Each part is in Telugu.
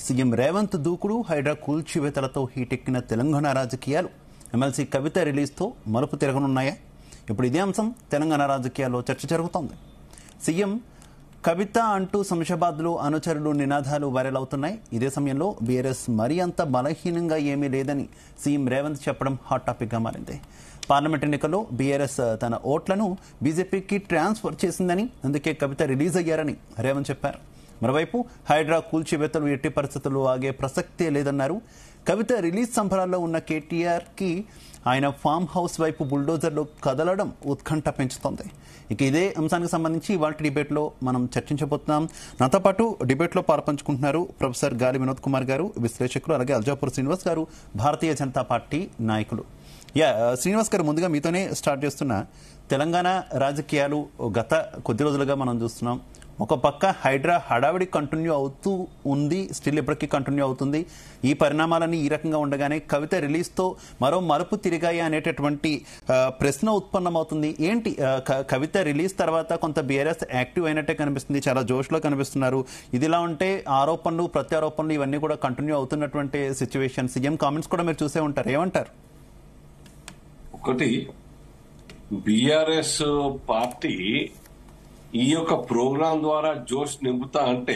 సీఎం రేవంత్ దూకుడు, హైడ్రా కూల్చివేతలతో హీటెక్కిన తెలంగాణ రాజకీయాలు. ఎమ్మెల్సీ కవిత రిలీజ్తో మలుపు తిరగనున్నాయా? ఇప్పుడు ఇదే అంశం తెలంగాణ రాజకీయాల్లో చర్చ జరుగుతోంది. సీఎం కవిత అంటూ శంషాబాద్లో అనుచరులు నినాదాలు వైరల్ అవుతున్నాయి. ఇదే సమయంలో బీఆర్ఎస్ మరీ అంత బలహీనంగా ఏమీ లేదని సీఎం రేవంత్ చెప్పడం హాట్ టాపిక్గా మారింది. పార్లమెంట్ ఎన్నికల్లో బీఆర్ఎస్ తన ఓట్లను బీజేపీకి ట్రాన్స్ఫర్ చేసిందని, అందుకే కవిత రిలీజ్ అయ్యారని రేవంత్ చెప్పారు. మరోవైపు హైడ్రా కూల్చివేతలు ఎట్టి పరిస్థితుల్లో ఆగే ప్రసక్తే లేదన్నారు. కవిత రిలీజ్ సంబరాల్లో ఉన్న కేటీఆర్కి ఆయన ఫామ్ హౌస్ వైపు బుల్డోజర్లు కదలడం ఉత్కంఠ పెంచుతోంది. ఇక ఇదే అంశానికి సంబంధించి ఇవాళ డిబేట్లో మనం చర్చించబోతున్నాం. నాతో పాటు డిబేట్లో పాల్పంచుకుంటున్నారు ప్రొఫెసర్ గాలి వినోద్ కుమార్ గారు, విశ్లేషకులు, అలాగే అల్జాపూర్ శ్రీనివాస్ గారు, భారతీయ జనతా పార్టీ నాయకులు. శ్రీనివాస్ గారు, ముందుగా మీతోనే స్టార్ట్ చేస్తున్నా. తెలంగాణ రాజకీయాలు గత కొద్ది రోజులుగా మనం చూస్తున్నాం. ఒక పక్క హైడ్రా హడావిడి కంటిన్యూ అవుతూ ఉంది, స్టిల్ ఇప్పటికీ కంటిన్యూ అవుతుంది. ఈ పరిణామాలన్నీ ఈ రకంగా ఉండగానే కవిత రిలీజ్తో మరో మలుపు తిరిగాయి అనేటటువంటి ప్రశ్న ఉత్పన్నమవుతుంది. ఏంటి కవిత రిలీజ్ తర్వాత కొంత బీఆర్ఎస్ యాక్టివ్ అయినట్టే కనిపిస్తుంది, చాలా జోష్లో కనిపిస్తున్నారు. ఇదిలా ఉంటే ఆరోపణలు ప్రత్యారోపణలు ఇవన్నీ కూడా కంటిన్యూ అవుతున్నటువంటి సిచ్యువేషన్. సీఎం కామెంట్స్ కూడా మీరు చూసే ఉంటారు, ఏమంటారు? ఒకటి, బీఆర్ఎస్ పార్టీ ఈ యొక్క ప్రోగ్రాం ద్వారా జోష్ నింపుతా అంటే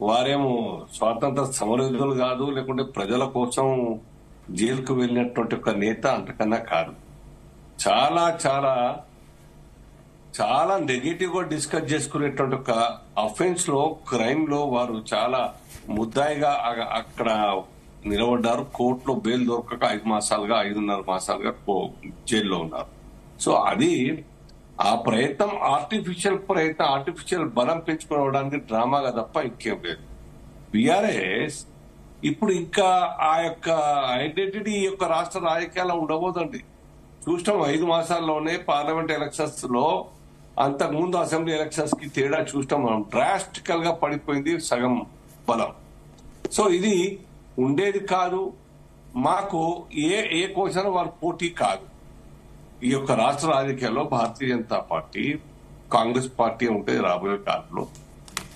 వారేమో స్వాతంత్ర సమరయోధులు కాదు, లేకుంటే ప్రజల కోసం జైలుకు వెళ్ళినటువంటి ఒక నేత అంతకన్నా కాదు. చాలా చాలా చాలా నెగిటివ్ గా డిస్కస్ చేసుకునేటువంటి ఒక అఫెన్స్ లో, క్రైమ్ లో వారు చాలా ముద్దాయిగా అక్కడ నిలబడ్డారు. కోర్టులో బెయిల్ దొరకక 5 మాసాలుగా 5.5 మాసాలుగా జైల్లో ఉన్నారు. సో అది ఆ ప్రయత్నం ఆర్టిఫిషియల్ బలం పెంచుకోవడానికి డ్రామాగా తప్ప ఇంకేం లేదు. బీఆర్ఎస్ ఇప్పుడు ఇంకా ఆ యొక్క ఐడెంటిటీ యొక్క రాష్ట్ర రాజకీయాల్లో ఉండబోదండి. చూస్తాం 5 మాసాల్లోనే పార్లమెంట్ ఎలక్షన్స్ లో, అంతకుముందు అసెంబ్లీ ఎలక్షన్స్ కి తేడా చూస్తాం మనం. డ్రాస్టికల్ గా పడిపోయింది సగం బలం. సో ఇది ఉండేది కాదు. మాకు ఏ కోశాన వారు పోటీ కాదు. ఈ యొక్క రాష్ట్ర రాజకీయాల్లో భారతీయ జనతా పార్టీ, కాంగ్రెస్ పార్టీ ఉంటే రాబోయే కాలంలో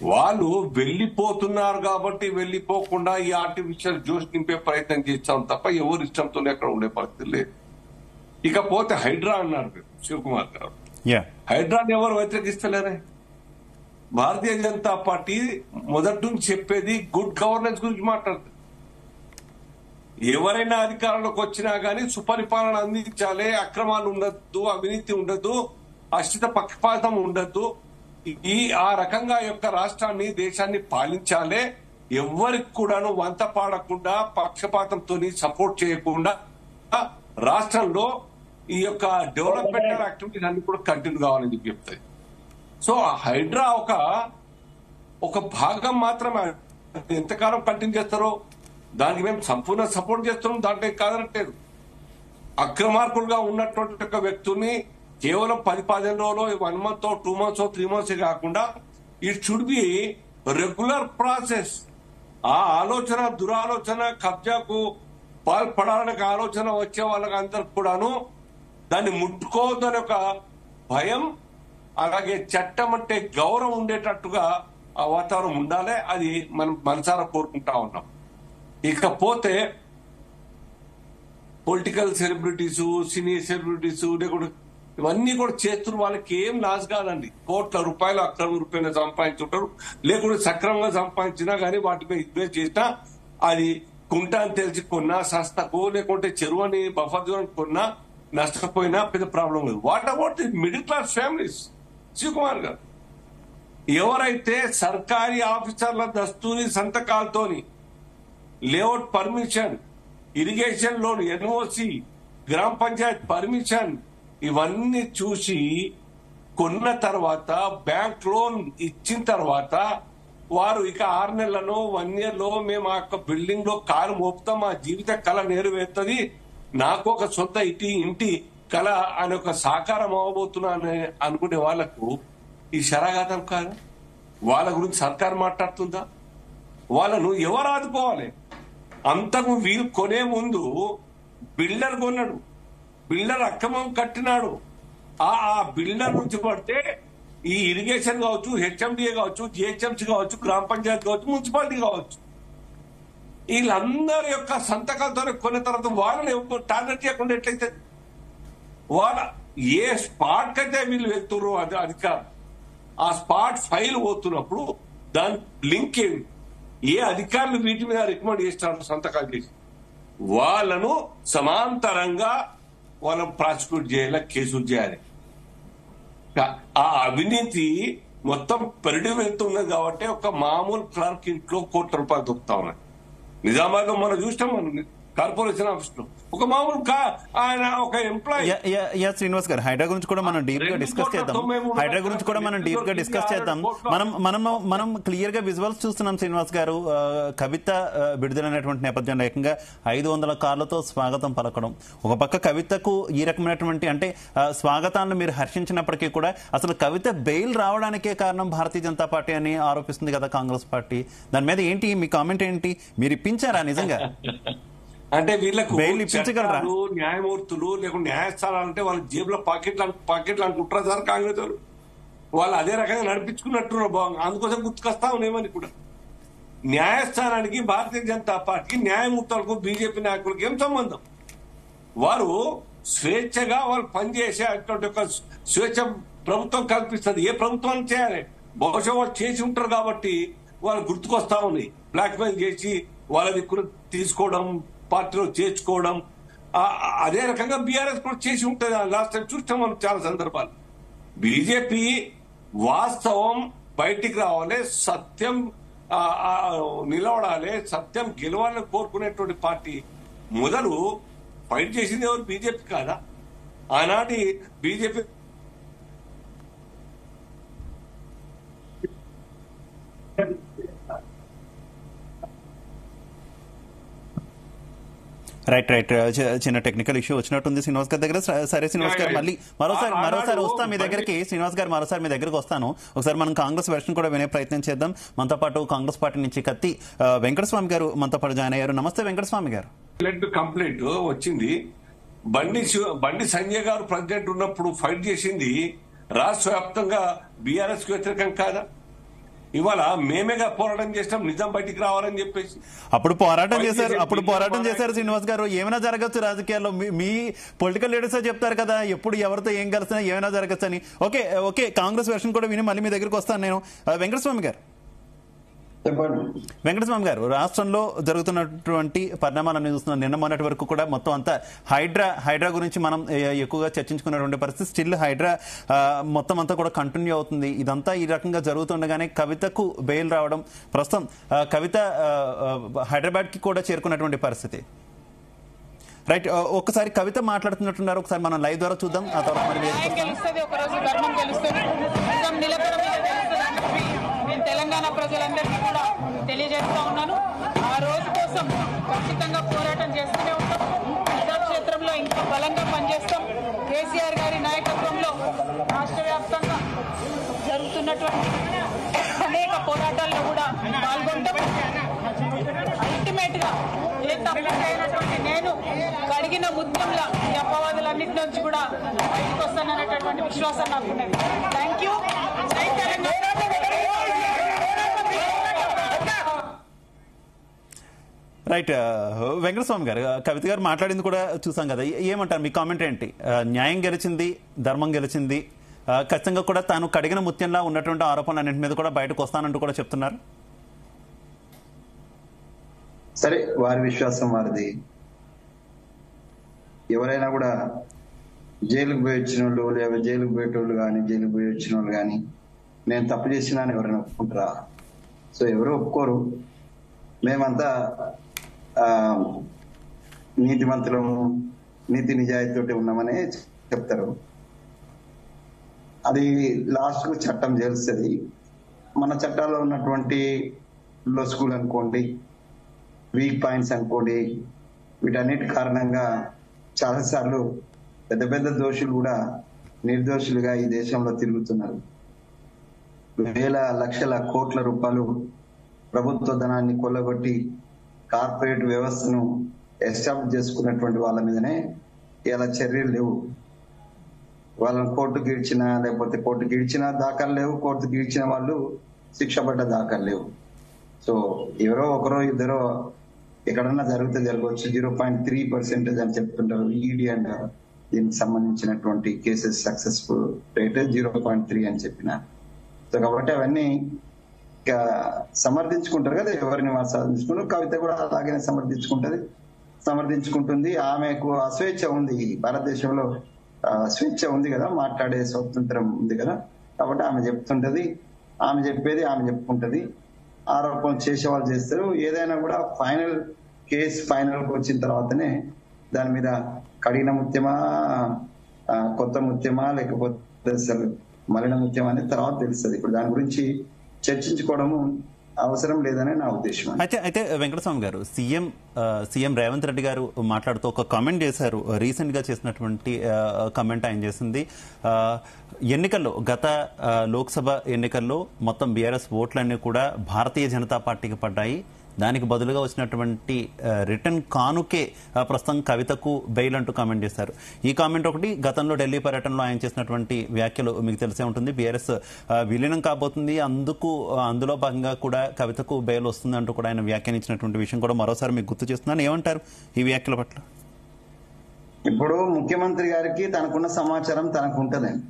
వాళ్ళు వెళ్లిపోతున్నారు కాబట్టి వెళ్లిపోకుండా ఈ ఆర్టిఫిషియల్ జోష్ నింపే ప్రయత్నం చేస్తాం తప్ప ఎవరి ఇష్టంతోనే అక్కడ ఉండే పరిస్థితి లేదు. ఇకపోతే హైడ్రా అన్నారు శివకుమార్ గారు. హైడ్రాని ఎవరు వ్యతిరేకిస్తలేరే? భారతీయ జనతా పార్టీ మొదటి నుంచి చెప్పేది గుడ్ గవర్నెన్స్ గురించి మాట్లాడుతుంది. ఎవరైనా అధికారంలోకి వచ్చినా గానీ సుపరిపాలన అందించాలి, అక్రమాలు ఉండద్దు, అవినీతి ఉండద్దు, అశ్రిత పక్షపాతం ఉండద్దు, ఆ రకంగా యొక్క రాష్ట్రాన్ని, దేశాన్ని పాలించాలి. ఎవరికి కూడాను వంత పాడకుండా, పక్షపాతంతో సపోర్ట్ చేయకుండా రాష్ట్రంలో ఈ యొక్క డెవలప్మెంటల్ యాక్టివిటీస్ అన్ని కూడా కంటిన్యూ కావాలని చెప్పి చెప్తాయి. సో ఆ హైడ్రా ఒక భాగం మాత్రమే. ఎంతకాలం కంటిన్యూ చేస్తారో దానికి మేము సంపూర్ణ సపోర్ట్ చేస్తున్నాం, దాంట్లో కాదనట్లేదు. అక్రమార్కులుగా ఉన్నటువంటి ఒక వ్యక్తుల్ని కేవలం 10-15 రోజులు, 1 month, 2 months, 3 months కాకుండా it should be regular process. ఆ ఆలోచన, దురాలోచన, కబ్జాకు పాల్పడాలనే ఆలోచన వచ్చే వాళ్ళకి అందరికి కూడాను దాన్ని ముట్టుకోవద్దని ఒక భయం, అలాగే చట్టం అంటే గౌరవం ఉండేటట్టుగా ఆ వాతావరణం ఉండాలి. అది మనం మనసారా కోరుకుంటా ఉన్నాం. ఇకపోతే పొలిటికల్ సెలబ్రిటీస్, సినీ సెలబ్రిటీస్ లేకుంటే ఇవన్నీ కూడా చేస్తున్న వాళ్ళకి ఏం లాస్ కాదండి. కోట్ల రూపాయలు అక్రమ రూపాయలు సంపాదించుంటారు, లేకుంటే సక్రమంగా సంపాదించినా గానీ వాటిపై ఇన్వెస్ట్ చేసినా, అది కుంట అని తెలిసి కొన్నా సస్తకు, లేకుంటే చెరువు అని బఫర్ జోన్ కొన్నా నష్టపోయినా పెద్ద ప్రాబ్లం లేదు. What about the middle class families? Shivakumar garu, ఎవరైతే సర్కారీ ఆఫీసర్ల దస్తూరి సంతకాలతోని layout permission, irrigation loan, NOC, గ్రామ పంచాయత్ పర్మిషన్ ఇవన్నీ చూసి కొన్న తర్వాత, బ్యాంక్ లోన్ ఇచ్చిన తర్వాత వారు ఇక 6 నెలలను 1 year మేము ఆ యొక్క బిల్డింగ్ లో కాలు మోపుతాం, మా జీవిత కళ నెరవేరుతుంది, నాకు ఒక సొంత ఇంటి కళ అనే ఒక సాకారం అవ్వబోతున్నా అనుకునే వాళ్లకు ఈ శరాఘాతం కాదు. వాళ్ళ గురించి సర్కారు మాట్లాడుతుందా? వాళ్ళను ఎవరు ఆదుకోవాలి? అంతకు వీలు కొనే ముందు బిల్డర్ కొన్నాడు, బిల్డర్ అక్రమం కట్టినాడు. ఆ బిల్డర్ నుంచి పడితే ఈ ఇరిగేషన్ కావచ్చు, హెచ్ఎండిఏ కావచ్చు, జిహెచ్ఎంసీ కావచ్చు, గ్రామ పంచాయతీ కావచ్చు, మున్సిపాలిటీ కావచ్చు, వీళ్ళందరి యొక్క సంతకాలతో కొన్న తర్వాత వాళ్ళని టార్గెట్ చేయకుండా ఎట్లయితే వాళ్ళ ఏ స్పాట్ కైతే వీళ్ళు వెళ్తున్నారు అది అధికారం ఆ స్పాట్ ఫైల్ పోతున్నప్పుడు దాని లింక్ ఏ అధికారులు వీటి మీద రికమెండ్ చేస్తారు సంతకాలు చేసి వాళ్ళను సమాంతరంగా వాళ్ళని ప్రాసిక్యూట్ చేయాలి కేసులు చేయాలి. ఆ అవినీతి మొత్తం పెరిడి వెళ్తున్నది కాబట్టి ఒక మామూలు క్లర్క్ ఇంట్లో ₹1,00,00,000 దొరుకుతా ఉన్నాయి. నిజామాబాద్ లో మనం చూసినాం కార్పొరేషన్ ఆఫీస్ లో ఒక మామూలు ఆయన ఒక ఎంప్లాయీ. శ్రీనివాస్ గారు హైడ్రా గురించి కూడా మనం డీప్ గా డిస్కస్ చేద్దాం. మనం క్లియర్ గా విజువల్స్ చూస్తున్నాం శ్రీనివాస్ గారు. కవిత విడుదలైనటువంటి నేపథ్యంలో ఏకంగా 500 కార్లతో స్వాగతం పలకడం. ఒక పక్క కవితకు ఈ రకమైనటువంటి అంటే స్వాగతాన్ని మీరు హర్షించినప్పటికీ కూడా అసలు కవిత బెయిల్ రావడానికే కారణం భారతీయ జనతా పార్టీ అని ఆరోపిస్తుంది కదా కాంగ్రెస్ పార్టీ. దాని మీద ఏంటి మీ కామెంట్ ఏంటి? మీరు ఇప్పించారా నిజంగా? అంటే వీళ్ళకు న్యాయమూర్తులు లేకుంటే న్యాయస్థానాలు అంటే వాళ్ళ జేబులో పాకెట్లు అనుకుంటారా సార్? కాంగ్రెస్ వాళ్ళు అదే రకంగా నడిపించుకున్నట్టు బాగుంది. అందుకోసం గుర్తుకొస్తా ఉన్నామని కూడా న్యాయస్థానానికి భారతీయ జనతా పార్టీకి న్యాయమూర్తులకు బీజేపీ నాయకులకు ఏం సంబంధం? వారు స్వేచ్ఛగా వాళ్ళు పనిచేసే అటువంటి ఒక స్వేచ్ఛ ప్రభుత్వం కల్పిస్తుంది. ఏ ప్రభుత్వం చేయాలి? బహుశా వాళ్ళు చేసి ఉంటారు కాబట్టి వాళ్ళు గుర్తుకొస్తా ఉన్నాయి. బ్లాక్ మెయిల్ చేసి వాళ్ళ దిక్కును తీసుకోవడం, పార్టీలో చేర్చుకోవడం. అదే రకంగా బీఆర్ఎస్ కూడా చేసి ఉంటుంది. లాస్ట్ టైం చూస్తాం మనం చాలా సందర్భాలు. బీజేపీ వాస్తవం బయటికి రావాలి, సత్యం నిలబడాలి, సత్యం గెలవాలని కోరుకునేటువంటి పార్టీ మొదలు ఫైట్ చేసింది ఎవరు? బీజేపీ కాదా? ఆనాటి బీజేపీ రైట్ చిన్న టెక్నికల్ ఇష్యూ వచ్చినట్టుంది శ్రీనివాస్ గారి దగ్గర. సరే శ్రీనివాస్ గారు మళ్ళీ మరోసారి వస్తాను మీ దగ్గరికి. శ్రీనివాస్ గారు మరోసారి మీ దగ్గరకు వస్తాను. ఒకసారి మనం కాంగ్రెస్ వెర్షన్ కూడా వినే ప్రయత్నం చేద్దాం. మనతో పాటు కాంగ్రెస్ పార్టీ నుంచి కత్తి వెంకటస్వామి గారు మనతో పాటు జాయిన్ అయ్యారు. నమస్తే వెంకటస్వామి గారు. కంప్లైంట్ వచ్చింది. బండి సంజయ్ గారు ప్రెసిడెంట్ ఉన్నప్పుడు ఫైట్ చేసింది రాష్ట్ర వ్యాప్తంగా బీఆర్ఎస్ కు వ్యతిరేకం కాదా? ఇవాళ మేమేగా పోరాటం చేస్తాం నిజం బయటికి రావాలని చెప్పేసి. అప్పుడు పోరాటం చేశారు శ్రీనివాస్ గారు. ఏమైనా జరగచ్చు రాజకీయాల్లో. మీ పొలిటికల్ లీడర్స్ చెప్తారు కదా ఎప్పుడు ఎవరితో ఏం కలిసినా ఏమైనా జరగచ్చు అని. ఓకే కాంగ్రెస్ వెర్షన్ కూడా విని మళ్ళీ మీ దగ్గరకు వస్తాను నేను. వెంకటస్వామి గారు రాష్ట్రంలో జరుగుతున్నటువంటి పరిణామాలను చూస్తున్నాం. నిన్న మొన్నటి వరకు కూడా మొత్తం అంతా హైడ్రా గురించి మనం ఎక్కువగా చర్చించుకున్నటువంటి పరిస్థితి. స్టిల్ హైడ్రా మొత్తం అంతా కూడా కంటిన్యూ అవుతుంది. ఇదంతా ఈ రకంగా జరుగుతుండగానే కవితకు బెయిల్ రావడం, ప్రస్తుతం కవిత హైదరాబాద్ కి కూడా చేరుకున్నటువంటి పరిస్థితి. రైట్, ఒక్కసారి కవిత మాట్లాడుతున్నట్టున్నారు. ఒకసారి మనం లైవ్ ద్వారా చూద్దాం. ఆ తర్వాత నేను తెలంగాణ ప్రజలందరికీ కూడా తెలియజేస్తా ఉన్నాను. ఆ రోజు కోసం ఖచ్చితంగా పోరాటం చేస్తూనే ఉంటాం. ప్రజాక్షేత్రంలో ఇంకా బలంగా పనిచేస్తాం. కేసీఆర్ గారి నాయకత్వంలో రాష్ట్ర వ్యాప్తంగా జరుగుతున్నటువంటి అనేక పోరాటాల్లో కూడా పాల్గొంటాం. అల్టిమేట్ గా ఏ తప్పైనటువంటి నేను కడిగిన ముత్యంలా ఈ అపవాదులన్నింటి నుంచి కూడా బయటకు వస్తాననేటటువంటి విశ్వాసం నాకు ఉన్నది. Thank you. రైట్, వెంకటస్వామి గారు కవిత గారు మాట్లాడింది కూడా చూసాం కదా. ఏమంటారు? మీ కామెంట్ ఏంటి? న్యాయం గెలిచింది, ధర్మం గెలిచింది, ఖచ్చితంగా కూడా తాను కడిగిన ముత్యంలా ఉన్నటువంటి ఆరోపణలన్నింటి మీద కూడా బయటకు వస్తానంటూ కూడా చెప్తున్నారు. సరే, వారి విశ్వాసం వారిది. ఎవరైనా కూడా జైలుకు పోయి వచ్చిన వాళ్ళు లేదా జైలుకు పోయేటోళ్ళు కానీ జైలుకు పోయి వచ్చిన వాళ్ళు కానీ నేను తప్పు చేసినా అని ఎవరైనా ఒప్పుకుంటారా? సో ఎవరు ఒప్పుకోరు. మేమంతా నీతిమంతులము, నీతి నిజాయితీతోటి ఉన్నామనే చెప్తారు. అది లాస్ట్ కు చట్టం చేస్తుంది. మన చట్టాల్లో ఉన్నటువంటి లొసుగులు అనుకోండి, వీక్ పాయింట్స్ అనుకోండి, వీటన్నిటి కారణంగా చాలాసార్లు పెద్ద పెద్ద దోషులు కూడా నిర్దోషులుగా ఈ దేశంలో తిరుగుతున్నారు. వేల లక్షల కోట్ల రూపాయలు ప్రభుత్వ ధనాన్ని కొల్లగొట్టి కార్పొరేట్ వ్యవస్థను ఎస్టాబ్లిష్ చేసుకున్నటువంటి వాళ్ళ మీదనే ఇలా చర్యలు లేవు. వాళ్ళని కోర్టుకి ఇడ్చినా లేకపోతే కోర్టుకి ఇడ్చిన దాఖలు లేవు, కోర్టుకి ఇడ్చిన వాళ్ళు శిక్ష పడ్డ దాఖలు లేవు. సో ఎవరో ఒకరో ఇద్దరో ఎక్కడన్నా జరగవచ్చు. 0.3% అని చెప్తుంటారు. ఈడీ అండ్ దీనికి సంబంధించినటువంటి కేసెస్ సక్సెస్ఫుల్ రేట్ 0.3 అని చెప్పిన. సో కాబట్టి అవన్నీ సమర్థించుకుంటారు కదా, ఎవరిని వాళ్ళు సాధించుకుంటారు. కవిత కూడా అలాగే సమర్థించుకుంటుంది. ఆమెకు అస్వేచ్ఛ ఉంది, భారతదేశంలో స్వేచ్ఛ ఉంది కదా, మాట్లాడే స్వతంత్రం ఉంది కదా. కాబట్టి ఆమె చెప్తుంటది, ఆమె చెప్పేది ఆమె చెప్పుకుంటది. ఆరోపణ చేసే వాళ్ళు చేస్తారు. ఏదైనా కూడా ఫైనల్ కేసు ఫైనల్కి వచ్చిన తర్వాతనే దాని మీద కడిగిన ముత్యమా, కొత్త ముత్యమా, లేకపోతే అసలు మలిన ముత్యమా అనేది తర్వాత తెలుస్తుంది. ఇప్పుడు దాని గురించి చర్చించుకోవడము అవసరం లేదని నా ఉద్దేశం. అయితే వెంకటస్వామి గారు, సీఎం రేవంత్ రెడ్డి గారు మాట్లాడుతూ ఒక కామెంట్ చేశారు. రీసెంట్ గా చేసినటువంటి కామెంట్ ఆయన చేసింది, ఎన్నికల్లో గత లోక్సభ ఎన్నికల్లో మొత్తం బీఆర్ఎస్ ఓట్లన్నీ కూడా భారతీయ జనతా పార్టీకి పడ్డాయి. దానికి బదులుగా వచ్చినటువంటి రిటర్న్ కానుకే ప్రస్తుతం కవితకు బెయిల్ అంటూ కామెంట్ చేశారు. ఈ కామెంట్ ఒకటి, గతంలో ఢిల్లీ పర్యటనలో ఆయన చేసినటువంటి వ్యాఖ్యలు మీకు తెలిసే ఉంటుంది. బీఆర్ఎస్ విలీనం కాబోతుంది, అందులో భాగంగా కూడా కవితకు బెయిల్ వస్తుంది అంటూ కూడా ఆయన వ్యాఖ్యానించినటువంటి విషయం కూడా మరోసారి మీకు గుర్తు చేస్తున్నాను. ఏమంటారు ఈ వ్యాఖ్యల పట్ల? ఇప్పుడు ముఖ్యమంత్రి గారికి తనకున్న సమాచారం తనకు ఉంటదండి.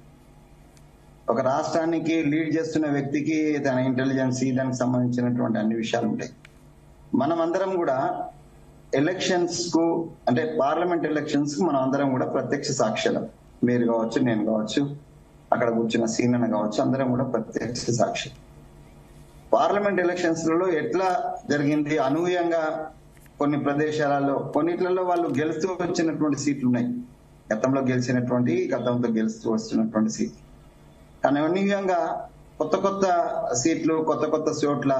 ఒక రాష్ట్రానికి లీడ్ చేస్తున్న వ్యక్తికి తన ఇంటెలిజెన్స్ దానికి సంబంధించినటువంటి అన్ని విషయాలు ఉంటాయి. మనమందరం కూడా ఎలక్షన్స్ కు, అంటే పార్లమెంట్ ఎలక్షన్స్ కు మనం అందరం కూడా ప్రత్యక్ష సాక్షులం. మీరు కావచ్చు, నేను కావచ్చు, అక్కడ కూర్చున్న సీనన్న కావచ్చు, అందరం కూడా ప్రత్యక్ష సాక్షి. పార్లమెంట్ ఎలక్షన్స్ లలో ఎట్లా జరిగింది, అనూహ్యంగా కొన్ని ప్రదేశాలలో కొన్నిట్లలో వాళ్ళు గెలుస్తూ వచ్చినటువంటి సీట్లు ఉన్నాయి. గతంలో గెలుస్తూ వస్తున్నటువంటి సీట్లు. కానీ అనూహ్యంగా కొత్త సీట్లు, కొత్త చోట్ల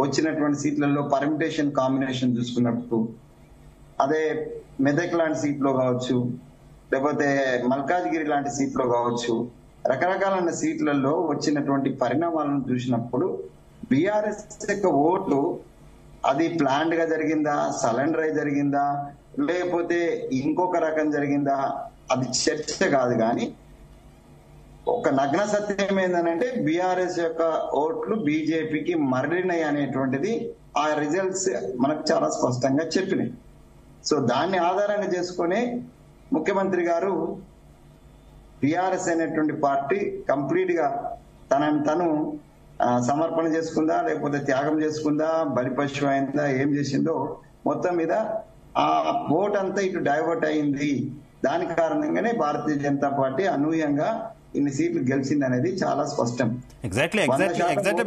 వచ్చినటువంటి సీట్లలో పర్మిటేషన్ కాంబినేషన్ చూసుకున్నప్పుడు, అదే మెదక్ లాంటి సీట్లో కావచ్చు, లేకపోతే మల్కాజ్గిరి లాంటి సీట్లో కావచ్చు, రకరకాలైన సీట్లలో వచ్చినటువంటి పరిణామాలను చూసినప్పుడు బీఆర్ఎస్ యొక్క ఓటు అది ప్లాన్డ్ గా జరిగిందా, సరెండర్ అయి జరిగిందా, లేకపోతే ఇంకొక రకం జరిగిందా, అది చర్చ కాదు. కానీ ఒక నగ్న సత్యం ఏంటంటే బీఆర్ఎస్ యొక్క ఓట్లు బీజేపీకి మరలినాయి అనేటువంటిది ఆ రిజల్ట్స్ మనకు చాలా స్పష్టంగా చెప్పినాయి. సో దాన్ని ఆధారంగా చేసుకుని ముఖ్యమంత్రి గారు బీఆర్ఎస్ అనేటువంటి పార్టీ కంప్లీట్ గా తనని తను సమర్పణ చేసుకుందా, లేకపోతే త్యాగం చేసుకుందా, బలిపశువు అయిందా, ఏం చేసిందో మొత్తం మీద ఆ ఓట్ అంతా ఇటు డైవర్ట్ అయింది. దాని కారణంగానే భారతీయ జనతా పార్టీ అనూహ్యంగా ఇన్ని సీట్లు గెలిచింది అనేది చాలా స్పష్టం. ఎగ్జాక్ట్లీ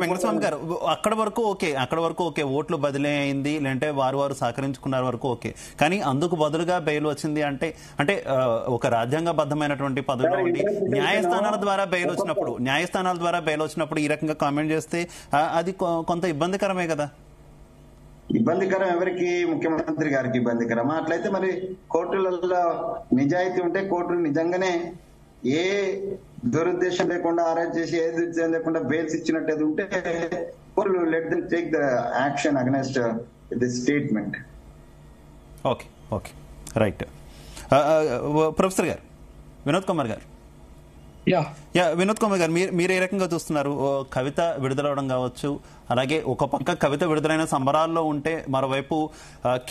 వెంకటస్వామి గారు, అక్కడ వరకు ఓకే, ఓట్లు బదిలీ అయింది, లేదంటే వారు సహకరించుకున్నారు వరకు ఓకే. కానీ అందుకు బదులుగా బెయిల్ వచ్చింది అంటే ఒక రాజ్యాంగబద్ధమైనటువంటి పదవిలో ఉండి న్యాయస్థానాల ద్వారా బెయిల్ వచ్చినప్పుడు ఈ రకంగా కామెంట్ చేస్తే అది కొంత ఇబ్బందికరమే కదా. ఇబ్బందికరం ఎవరికి? ముఖ్యమంత్రి గారికి ఇబ్బందికరమా? అట్లయితే మరి కోర్టులలో నిజాయితీ ఉంటే కోర్టులు నిజంగానే ఏ దురుద్దేశం లేకుండా అరెస్ట్ చేసి, ఏ దురుద్దేశం లేకుండా బెయిల్స్ ఇచ్చినట్టు ఉంటే కోర్టులు let them take the action against this statement. Okay right. Professor గారు, వినోద్ కుమార్ గారు, వినోద్ కుమార్ గారు, మీరు ఏ రకంగా చూస్తున్నారు? కవిత విడుదలవడం కావచ్చు, అలాగే ఒక పక్క కవిత విడుదలైన సంబరాల్లో ఉంటే మరోవైపు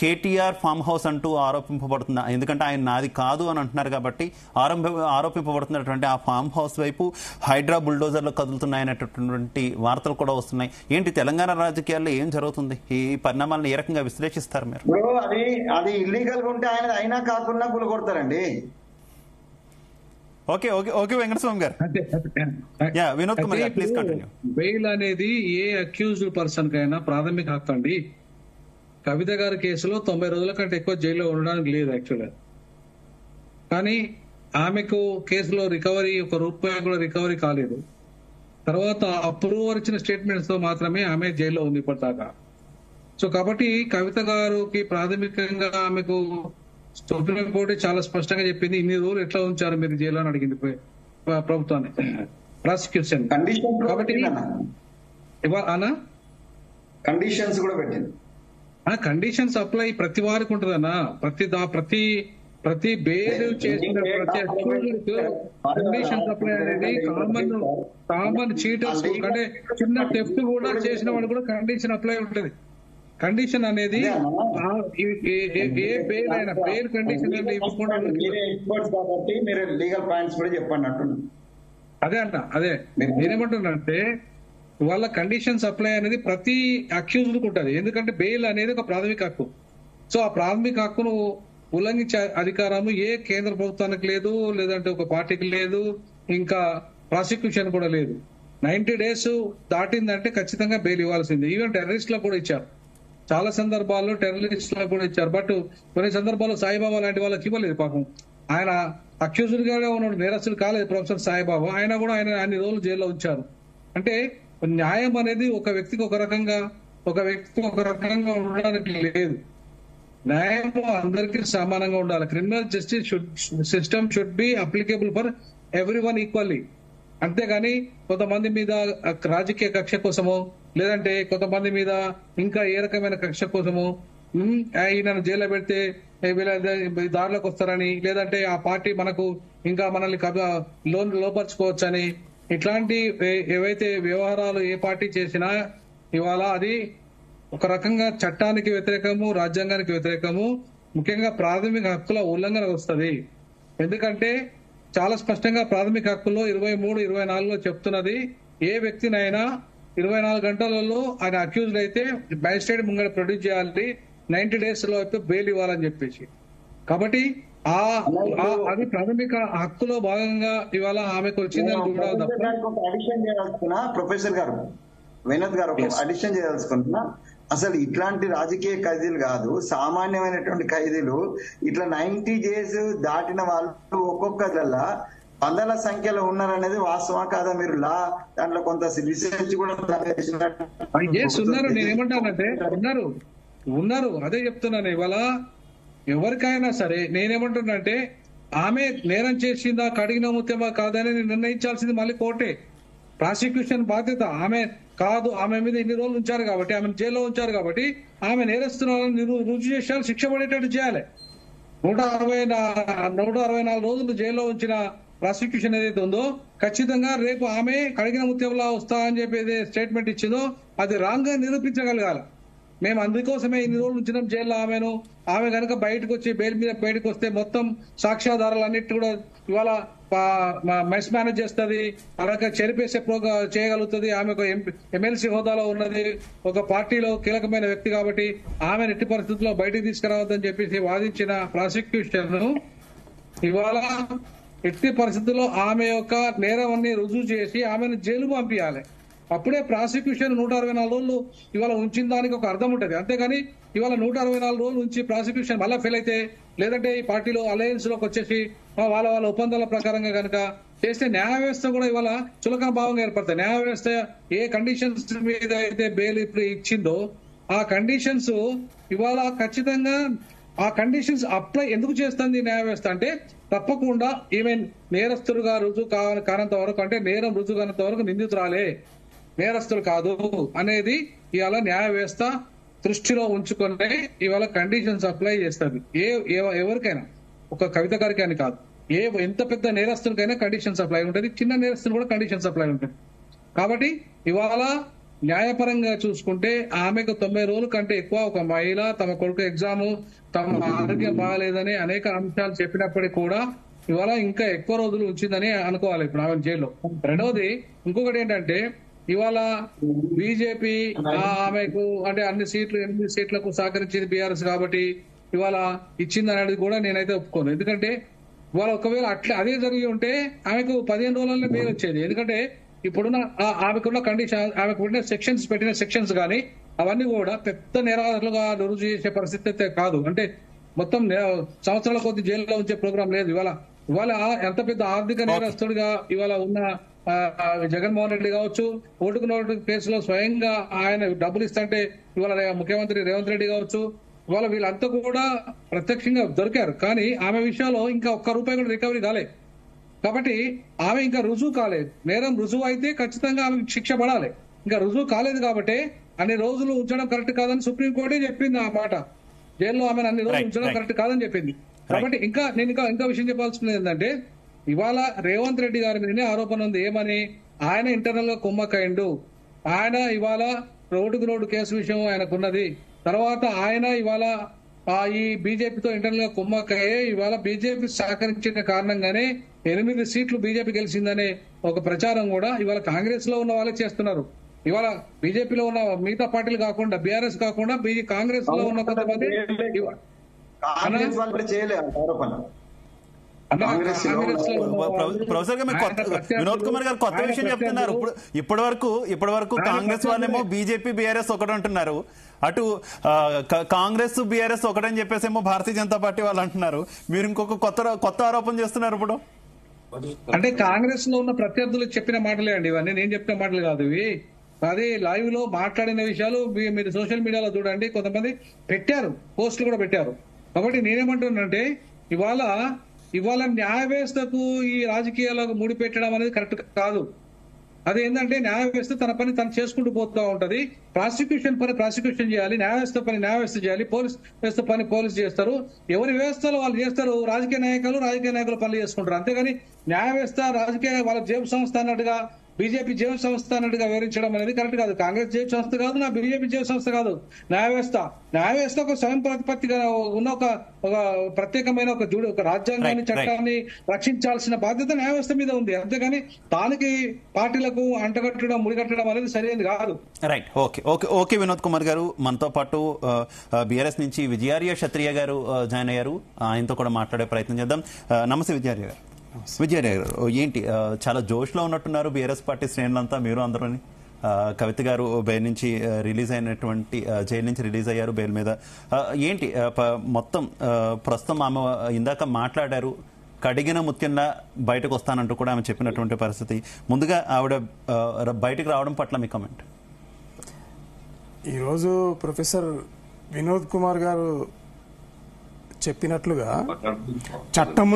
కేటీఆర్ ఫామ్ హౌస్ అంటూ ఆరోపింపబడుతుంది. ఎందుకంటే ఆయన నాది కాదు అని అంటున్నారు కాబట్టి ఆరోపింపబడుతున్నటువంటి ఆ ఫామ్ హౌస్ వైపు హైడ్రా బుల్డోజర్లు కదులుతున్నాయనేటటువంటి వార్తలు కూడా వస్తున్నాయి. ఏంటి తెలంగాణ రాజకీయాల్లో ఏం జరుగుతుంది? ఈ పరిణామాలను ఏ రకంగా విశ్లేషిస్తారు మీరు? అది ఇల్లీగల్ గా ఉంటే ఆయన అయినా కాకుండా గులగొడతారండి. ఓకే వెంకటస్వామి గారు, వినోద్ కుమార్ గారు, ప్లీజ్ కంటిన్యూ. బెయిల్ అనేది ఏ అక్యూజ్డ్ పర్సన్ కైనా ప్రాథమిక హక్కు అండి. కవిత గారి కేసులో 90 రోజుల కంటే ఎక్కువ జైల్లో ఉండడానికి లేదు యాక్చువల్గా. కానీ ఆమెకు కేసులో రికవరీ, 1 రూపాయి కూడా రికవరీ కాలేదు. తర్వాత అప్రూవర్ ఇచ్చిన స్టేట్మెంట్స్ తో మాత్రమే ఆమె జైల్లో ఉంది ఇప్పటిదాకా. సో కాబట్టి కవిత గారికి ప్రాథమికంగా ఆమెకు సుప్రీంకోర్టు చాలా స్పష్టంగా చెప్పింది, ఇన్ని రోజులు ఎట్లా ఉంచారు మీరు జైల్లో అని అడిగింది ప్రభుత్వాన్ని, ప్రాసిక్యూషన్. కాబట్టి కండిషన్స్ కూడా పెట్టింది. కండిషన్స్ అప్లై ప్రతి వారికి ఉంటుందన్నా. ప్రతి బెయిల్ చేసిన కండిషన్స్ అప్లై అనేది కామన్ చీటర్స్, అంటే చిన్న థెఫ్ట్ కూడా చేసిన వాళ్ళు కూడా కండిషన్ అప్లై ఉంటుంది. కండిషన్ అనేది ఏ బెయిల్ అయినా బెయిల్ కండిషన్ అనేది ఇవ్వకుండా మీరే ఎక్స్పర్ట్స్ కాబట్టి మీరు లీగల్ పాయింట్స్ కూడా చెప్పండి అంటున్నాను. అదే నేనేమంటున్నానంటే వాళ్ళ కండిషన్స్ అప్లై అనేది ప్రతి అక్యూజ్డ్ ఉంటది. ఎందుకంటే బెయిల్ అనేది ఒక ప్రాథమిక హక్కు. సో ఆ ప్రాథమిక హక్కును ఉల్లంఘించే అధికారము ఏ కేంద్ర ప్రభుత్వానికి లేదు, లేదంటే ఒక పార్టీకి లేదు, ఇంకా ప్రాసిక్యూషన్ కూడా లేదు. 90 days దాటిందంటే ఖచ్చితంగా బెయిల్ ఇవ్వాల్సిందే. ఈవెన్ టెర్రరిస్టులకు కూడా ఇచ్చారు, చాలా సందర్భాల్లో టెర్రరిస్టులకు కూడా ఇచ్చారు. బట్ కొన్ని సందర్భాల్లో సాయిబాబా లాంటి వాళ్ళకి ఇవ్వలేదు. పాపం ఆయన అక్యూజ్డ్ గానే ఉన్నాడు, నేరస్తుడు కాలేదు ప్రొఫెసర్ సాయిబాబా, ఆయన కూడా ఆయన అన్ని రోజులు జైల్లో ఉంచారు. అంటే న్యాయం అనేది ఒక వ్యక్తికి ఒక రకంగా ఉండడానికి లేదు. న్యాయం అందరికీ సమానంగా ఉండాలి. Criminal justice system should be applicable for everyone equally. అంతేగాని కొంతమంది మీద రాజకీయ కక్ష కోసమో, లేదంటే కొంతమంది మీద ఇంకా ఏ రకమైన కక్ష కోసమో ఈయనను జైల్లో పెడితే వీళ్ళ దారిలోకి వస్తారని, లేదంటే ఆ పార్టీ మనకు ఇంకా మనల్ని లోపరుచుకోవచ్చని, ఇట్లాంటి ఏవైతే వ్యవహారాలు ఏ పార్టీ చేసినా ఇవాళ అది ఒక రకంగా చట్టానికి వ్యతిరేకము, రాజ్యాంగానికి వ్యతిరేకము, ముఖ్యంగా ప్రాథమిక హక్కుల ఉల్లంఘన వస్తుంది. ఎందుకంటే చాలా స్పష్టంగా ప్రాథమిక హక్కుల్లో 23, 24లో చెప్తున్నది, ఏ వ్యక్తినైనా 24 గంటలలో ఆయన అక్యూజ్డ్ అయితే మ్యాజిస్ట్రేట్ ముంగడ ప్రొడ్యూస్ చేయాలి, 90 days లో అయితే బెయిల్ ఇవ్వాలని చెప్పేసి. కాబట్టి అది ప్రాథమిక హక్కులో భాగంగా ఇవాళ ఆమెకు వచ్చిందని కూడా అడిషన్ చేయాల్సిన ప్రొఫెసర్ గారు వినోద్ గారు అడిషన్ చేయాల్సుకుంటున్నా. అసలు ఇట్లాంటి రాజకీయ ఖైదీలు కాదు, సామాన్యమైనటువంటి ఖైదీలు ఇట్లా 90 days దాటిన వాళ్ళు ఒక్కొక్కదల్లా వందల సంఖ్యలో ఉన్నారనేది వాస్తవం కాదా? మీరు దాంట్లో కొంత రీసెర్చ్ కూడా ఉన్నారు. నేనేమంటానంటే ఉన్నారు అదే చెప్తున్నాను. ఇవాళ ఎవరికైనా సరే నేనేమంటున్నానంటే ఆమె నేరం చేసిందా, కడిగిన ముత్యమా కాదని నిర్ణయించాల్సింది మళ్ళీ కోర్టే. ప్రాసిక్యూషన్ బాధ్యత ఆమె కాదు. ఆమె మీద ఇన్ని రోజులు ఉంచారు కాబట్టి, ఆమెను జైల్లో ఉంచారు కాబట్టి ఆమె నేరస్తున్నారని రుజువు చేశారు, శిక్ష పడేటట్టు చేయాలి. 164 రోజులు జైల్లో ఉంచిన ప్రాసిక్యూషన్ ఏదైతే ఉందో ఖచ్చితంగా రేపు ఆమె కడిగిన ముత్యంలా వస్తా అని చెప్పి స్టేట్మెంట్ ఇచ్చిందో అది రాంగ్ గా నిరూపించగలగాలి. మేము అందుకోసమే ఇన్ని రోజులు ఉంచినాం జైల్లో ఆమెను. ఆమె కనుక బయటకు వచ్చి బెయిల్ మీద బయటకు వస్తే మొత్తం సాక్ష్యాధారాలన్నిటి కూడా ఇవాళ మెస్ మేనేజ్ చేస్తుంది, అలాగే చెరిపేసే చేయగలుగుతుంది. ఆమె ఒక ఎమ్మెల్సీ హోదాలో ఉన్నది, ఒక పార్టీలో కీలకమైన వ్యక్తి కాబట్టి ఆమె ఎట్టి పరిస్థితుల్లో బయటికి తీసుకురావద్దని చెప్పేసి వాదించిన ప్రాసిక్యూషన్ ఇవాళ ఎట్టి పరిస్థితుల్లో ఆమె యొక్క నేరాన్ని రుజువు చేసి ఆమెను జైలు పంపించాలి. అప్పుడే ప్రాసిక్యూషన్ 164 రోజులు ఇవాళ ఉంచిన దానికి ఒక అర్థం ఉంటుంది. అంతేగాని ఇవాళ 164 రోజులు ఉంచి ప్రాసిక్యూషన్ మళ్ళా ఫెయిల్ అయితే, లేదంటే ఈ పార్టీలో అలయన్స్ లోకి వచ్చేసి వాళ్ళ ఒప్పందాల ప్రకారంగా కనుక చేస్తే న్యాయ వ్యవస్థ కూడా ఇవాళ చులకన భావంగా ఏర్పడతాయి. న్యాయ వ్యవస్థ ఏ కండిషన్స్ మీద అయితే బెయిల్ ఇప్పుడు ఇచ్చిందో ఆ కండిషన్స్ ఇవాళ ఖచ్చితంగా ఆ కండిషన్స్ అప్లై ఎందుకు చేస్తుంది న్యాయ వ్యవస్థ అంటే, తప్పకుండా ఈవెన్ నేరస్తులుగా రుజువు కానంత వరకు, అంటే నేరం రుజువు కానంత వరకు నిందితురాలే, నేరస్తులు కాదు అనేది ఇవాళ న్యాయ వ్యవస్థ దృష్టిలో ఉంచుకునే ఇవాళ కండిషన్స్ అప్లై చేస్తుంది. ఎవరికైనా, ఒక కవిత గారికి అని కాదు, ఎంత పెద్ద నేరస్తులకైనా కండిషన్స్ అప్లై ఉంటుంది, చిన్న నేరస్తులు కూడా కండిషన్స్ అప్లై ఉంటుంది. కాబట్టి ఇవాళ న్యాయపరంగా చూసుకుంటే ఆమెకు 90 రోజుల కంటే ఎక్కువ ఒక మహిళ తమ కొడుకు ఎగ్జామ్, తమ ఆరోగ్యం బాగాలేదని అనేక అంశాలు చెప్పినప్పటికీ కూడా ఇవాళ ఇంకా ఎక్కువ రోజులు ఉంచిందని అనుకోవాలి ఇప్పుడు ఆమె జైల్లో. రెండవది ఇంకొకటి ఏంటంటే, ఇవాళ బీజేపీ ఆమెకు అంటే 8 సీట్లకు సహకరించింది బీఆర్ఎస్ కాబట్టి ఇవాళ ఇచ్చింది అనేది కూడా నేనైతే ఒప్పుకోను. ఎందుకంటే ఇవాళ ఒకవేళ అదే జరిగి ఉంటే ఆమెకు 15 రోజులలో బెయిల్ వచ్చేది. ఎందుకంటే ఇప్పుడున్న ఆమెకున్న కండిషన్, ఆమెకు ఉన్న పెట్టిన సెక్షన్స్ కానీ అవన్నీ కూడా పెద్ద నేరాలుగా రుజువు చేసే పరిస్థితి అయితే కాదు. అంటే మొత్తం సంవత్సరాల కొద్ది జైల్లో ఉంచే ప్రోగ్రాం లేదు. ఇవాళ ఎంత పెద్ద ఆర్థిక నేరస్తుడిగా ఇవాళ ఉన్న జగన్మోహన్ రెడ్డి కావచ్చు, ఓటుకు నోటు కేసులో స్వయంగా ఆయన డబ్బులు ఇస్తుంటే ఇవాళ ముఖ్యమంత్రి రేవంత్ రెడ్డి కావచ్చు, ఇవాళ వీళ్ళంతా కూడా ప్రత్యక్షంగా దొరికారు. కానీ ఆమె విషయంలో ఇంకా ఒక్క రూపాయి కూడా రికవరీ కాలేదు. కాబట్టి ఆమె ఇంకా రుజువు కాలేదు. నేరం రుజువు అయితే ఖచ్చితంగా ఆమెకు శిక్ష పడాలి. ఇంకా రుజువు కాలేదు కాబట్టి అన్ని రోజులు ఉంచడం కరెక్ట్ కాదని సుప్రీంకోర్టే చెప్పింది. ఆ మాట జైల్లో ఆమెను అన్ని రోజులు ఉంచడం కరెక్ట్ కాదని చెప్పింది. కాబట్టి నేను ఇంకా విషయం చెప్పాల్సింది ఏంటంటే, ఇవాళ రేవంత్ రెడ్డి గారి మీదనే ఆరోపణ ఉంది. ఏమని? ఆయన ఇంటర్నల్ గా కుమ్మక్కైండు, ఆయన ఇవాళ రోడ్డుకు రోడ్డు కేసు విషయం ఆయనకున్నది, తర్వాత ఆయన ఇవాళ ఈ బీజేపీతో ఇంటర్నల్ గా కుమ్మక్కయ్యే ఇవాళ బీజేపీ సహకరించిన కారణంగానే 8 సీట్లు బీజేపీ గెలిచిందనే ఒక ప్రచారం కూడా ఇవాళ కాంగ్రెస్ లో ఉన్న వాళ్ళే చేస్తున్నారు. ఇవాళ బీజేపీలో ఉన్న మిగతా పార్టీలు కాకుండా బీఆర్ఎస్ కాకుండా కాంగ్రెస్ లో ఉన్న కొంతమంది ప్రొఫెసర్ గారు వినోద్ కుమార్ గారు కొత్త విషయం చెప్తున్నారు. ఇప్పటి వరకు కాంగ్రెస్ వాళ్ళేమో బీజేపీ బీఆర్ఎస్ ఒకటి అంటున్నారు, అటు కాంగ్రెస్ బీఆర్ఎస్ ఒకటని చెప్పేసేమో భారతీయ జనతా పార్టీ వాళ్ళు అంటున్నారు. మీరు ఇంకొక కొత్త ఆరోపణ చేస్తున్నారు ఇప్పుడు. అంటే కాంగ్రెస్ లో ఉన్న ప్రత్యర్థులు చెప్పిన మాటలే అండి ఇవన్నీ, నేను చెప్పిన మాటలు కాదు ఇవి. అది లైవ్ లో మాట్లాడిన విషయాలు మీరు సోషల్ మీడియాలో చూడండి, కొంతమంది పెట్టారు, పోస్టులు కూడా పెట్టారు. కాబట్టి నేనేమంటున్నానంటే ఇవాళ న్యాయ వ్యవస్థకు ఈ రాజకీయాలకు ముడి పెట్టడం అనేది కరెక్ట్ కాదు. అదేంటంటే న్యాయ వ్యవస్థ తన పని తను చేసుకుంటూ పోతూ ఉంటది. ప్రాసిక్యూషన్ పని ప్రాసిక్యూషన్ చేయాలి, న్యాయ వ్యవస్థ పని న్యాయ వ్యవస్థ చేయాలి, పోలీస్ వ్యవస్థ పని పోలీసు చేస్తారు. ఎవరి వ్యవస్థలో వాళ్ళు చేస్తారు, రాజకీయ నాయకులు పనులు చేసుకుంటారు. అంతేగాని న్యాయ వ్యవస్థ రాజకీయ వాళ్ళ జేబు సంస్థ అన్నట్టుగా బీజేపీ జేబు సంస్థ అన్నట్టుగా వివరించడం అనేది కరెక్ట్ కాదు. కాంగ్రెస్ జేబు సంస్థ కాదు, నా బీజేపీ జేబు సంస్థ కాదు. న్యాయ వ్యవస్థ ఒక స్వయం ప్రతిపత్తిగా ఉన్న ఒక ప్రత్యేకమైన ఒక రాజ్యాంగాన్ని చట్టాన్ని రక్షించాల్సిన బాధ్యత న్యాయ వ్యవస్థ మీద ఉంది. అంతేగాని దానికి పార్టీలకు అంటగట్టడం ముడిగట్టడం అనేది సరైనది కాదు. రైట్, ఓకే వినోద్ కుమార్ గారు. మనతో పాటు బీఆర్ఎస్ నుంచి విజయార్య క్షత్రియ గారు జాయిన్ అయ్యారు. ఆయనతో కూడా మాట్లాడే ప్రయత్నం చేద్దాం. నమస్తే విజయార్య గారు. విజయార్య గారు, ఏంటి చాలా జోష్లో ఉన్నట్టున్నారు బీఆర్ఎస్ పార్టీ శ్రేణులంతా, మీరు అందరూ. కవిత గారు జైలు నుంచి రిలీజ్ అయ్యారు బెయిల్ మీద. ఏంటి మొత్తం ప్రస్తుతం ఆమె ఇందాక మాట్లాడారు, కడిగిన ముత్యంలా బయటకు వస్తానంటూ కూడా ఆమె చెప్పినటువంటి పరిస్థితి. ముందుగా ఆవిడ బయటకు రావడం పట్ల మీ కామెంట్. ఈరోజు ప్రొఫెసర్ వినోద్ కుమార్ గారు చెప్పినట్లుగా చట్టం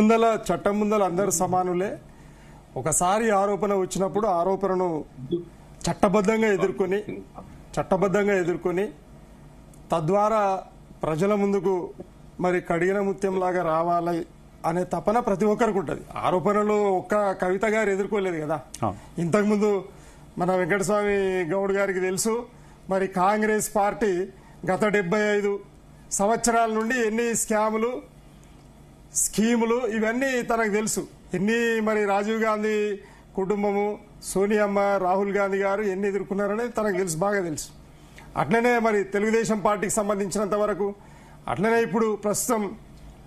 ముందల అందరూ సమానులే. ఒకసారి ఆరోపణ వచ్చినప్పుడు ఆరోపణను చట్టబద్ధంగా ఎదుర్కొని తద్వారా ప్రజల ముందుకు మరి కడిగిన ముత్యంలాగా రావాలి అనే తపన ప్రతి ఒక్కరికి ఉంటుంది. ఆరోపణలు ఒక్క కవిత గారు ఎదుర్కోలేదు కదా. ఇంతకుముందు మన వెంకటస్వామి గౌడ్ గారికి తెలుసు, మరి కాంగ్రెస్ పార్టీ గత 75 సంవత్సరాల నుండి ఎన్ని స్కీములు ఇవన్నీ తనకు తెలుసు. ఎన్ని మరి రాజీవ్ గాంధీ కుటుంబము, సోనియమ్మ, రాహుల్ గాంధీ గారు ఎన్ని ఎదుర్కొన్నారనేది తనకు బాగా తెలుసు. అట్లనే మరి తెలుగుదేశం పార్టీకి సంబంధించినంత వరకు, అట్లనే ఇప్పుడు ప్రస్తుతం